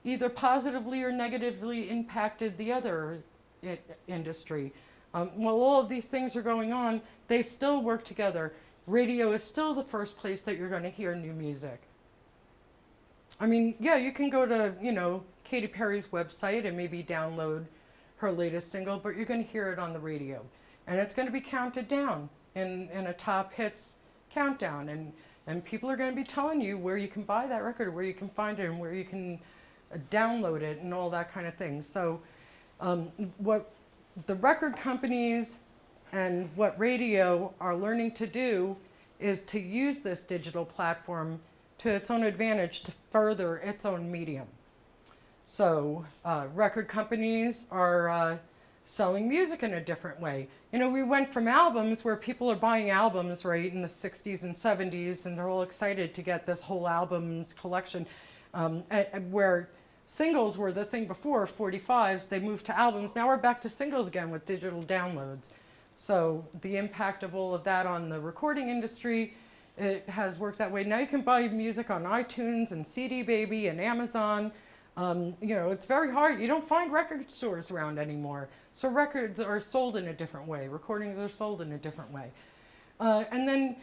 either positively or negatively impacted the other industry. While all of these things are going on, they still work together. Radio is still the first place that you're going to hear new music. I mean, yeah, you can go to, you know, Katy Perry's website and maybe download her latest single, but you're going to hear it on the radio. And it's going to be counted down in a top hits countdown. And people are going to be telling you where you can buy that record, where you can find it, and where you can download it and all that kind of thing. So what the record companies and what radio are learning to do is to use this digital platform to its own advantage to further its own medium. So record companies are selling music in a different way. You know, we went from albums where people are buying albums, right, in the 60s and 70s, and they're all excited to get this whole albums collection, where singles were the thing before, 45s, they moved to albums. Now we're back to singles again with digital downloads. So the impact of all of that on the recording industry, it has worked that way. Now you can buy music on iTunes and CD Baby and Amazon. You know, it's very hard. You don't find record stores around anymore. So records are sold in a different way. Recordings are sold in a different way. And then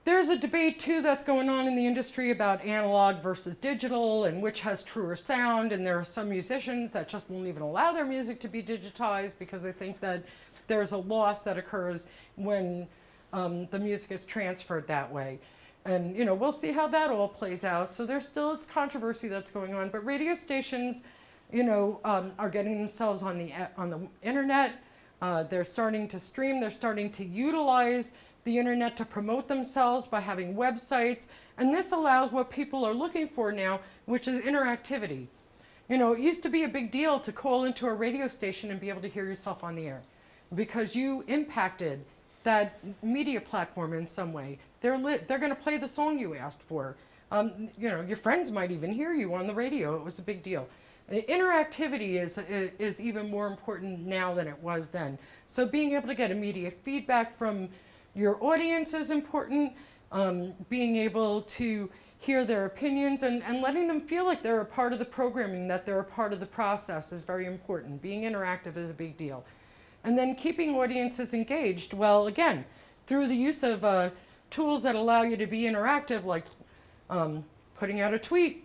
there's a debate too that's going on in the industry about analog versus digital and which has truer sound. And there are some musicians that just won't even allow their music to be digitized because they think that there's a loss that occurs when the music is transferred that way. And, you know, we'll see how that all plays out. So there's still, it's controversy that's going on. But radio stations, you know, are getting themselves on the internet. They're starting to stream. They're starting to utilize the internet to promote themselves by having websites. And this allows what people are looking for now, which is interactivity. You know, it used to be a big deal to call into a radio station and be able to hear yourself on the air because you impacted that media platform in some way. They're going to play the song you asked for. You know, your friends might even hear you on the radio. It was a big deal. Interactivity is even more important now than it was then. So being able to get immediate feedback from your audience is important. Being able to hear their opinions and letting them feel like they're a part of the programming, that they're a part of the process is very important. Being interactive is a big deal. And then keeping audiences engaged, well, again, through the use of tools that allow you to be interactive, like putting out a tweet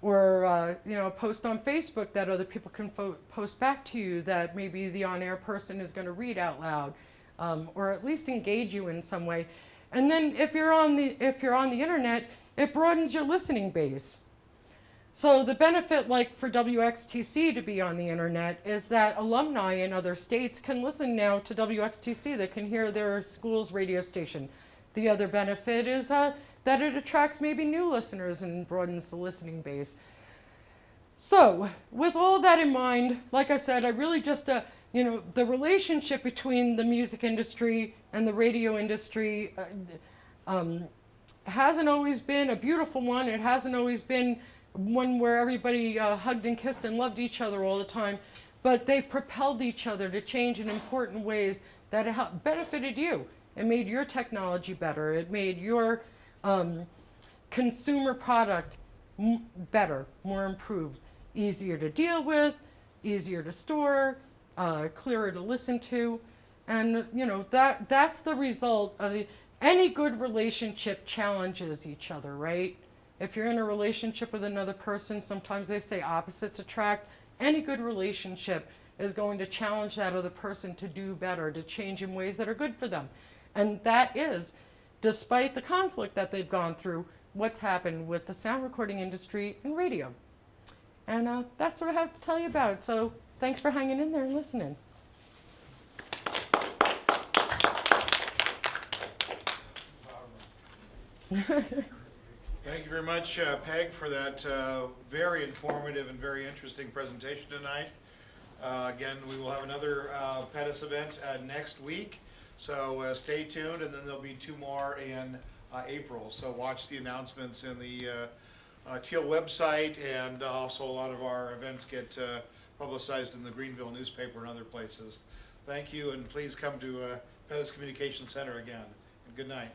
or you know, a post on Facebook that other people can post back to you that maybe the on-air person is going to read out loud, or at least engage you in some way. And then if you're on the internet, it broadens your listening base. So the benefit, like for WXTC to be on the internet, is that alumni in other states can listen now to WXTC. They can hear their school's radio station. The other benefit is that it attracts maybe new listeners and broadens the listening base. So with all that in mind, like I said, I really just, you know, the relationship between the music industry and the radio industry hasn't always been a beautiful one. It hasn't always been one where everybody hugged and kissed and loved each other all the time, but they've propelled each other to change in important ways that have benefited you. It made your technology better. It made your consumer product better, more improved, easier to deal with, easier to store, clearer to listen to. And you know, that's the result of any good relationship challenges each other, right? If you're in a relationship with another person, sometimes they say opposites attract. Any good relationship is going to challenge that other person to do better, to change in ways that are good for them. And that is, despite the conflict that they've gone through, what's happened with the sound recording industry and radio. And that's what I have to tell you about it. So thanks for hanging in there and listening. Thank you very much, Peg, for that very informative and very interesting presentation tonight. Again, we will have another Pedas event next week, so stay tuned, and then there'll be 2 more in April. So watch the announcements in the Teal website, and also a lot of our events get publicized in the Greenville newspaper and other places. Thank you, and please come to Pedas Communication Center again. And good night.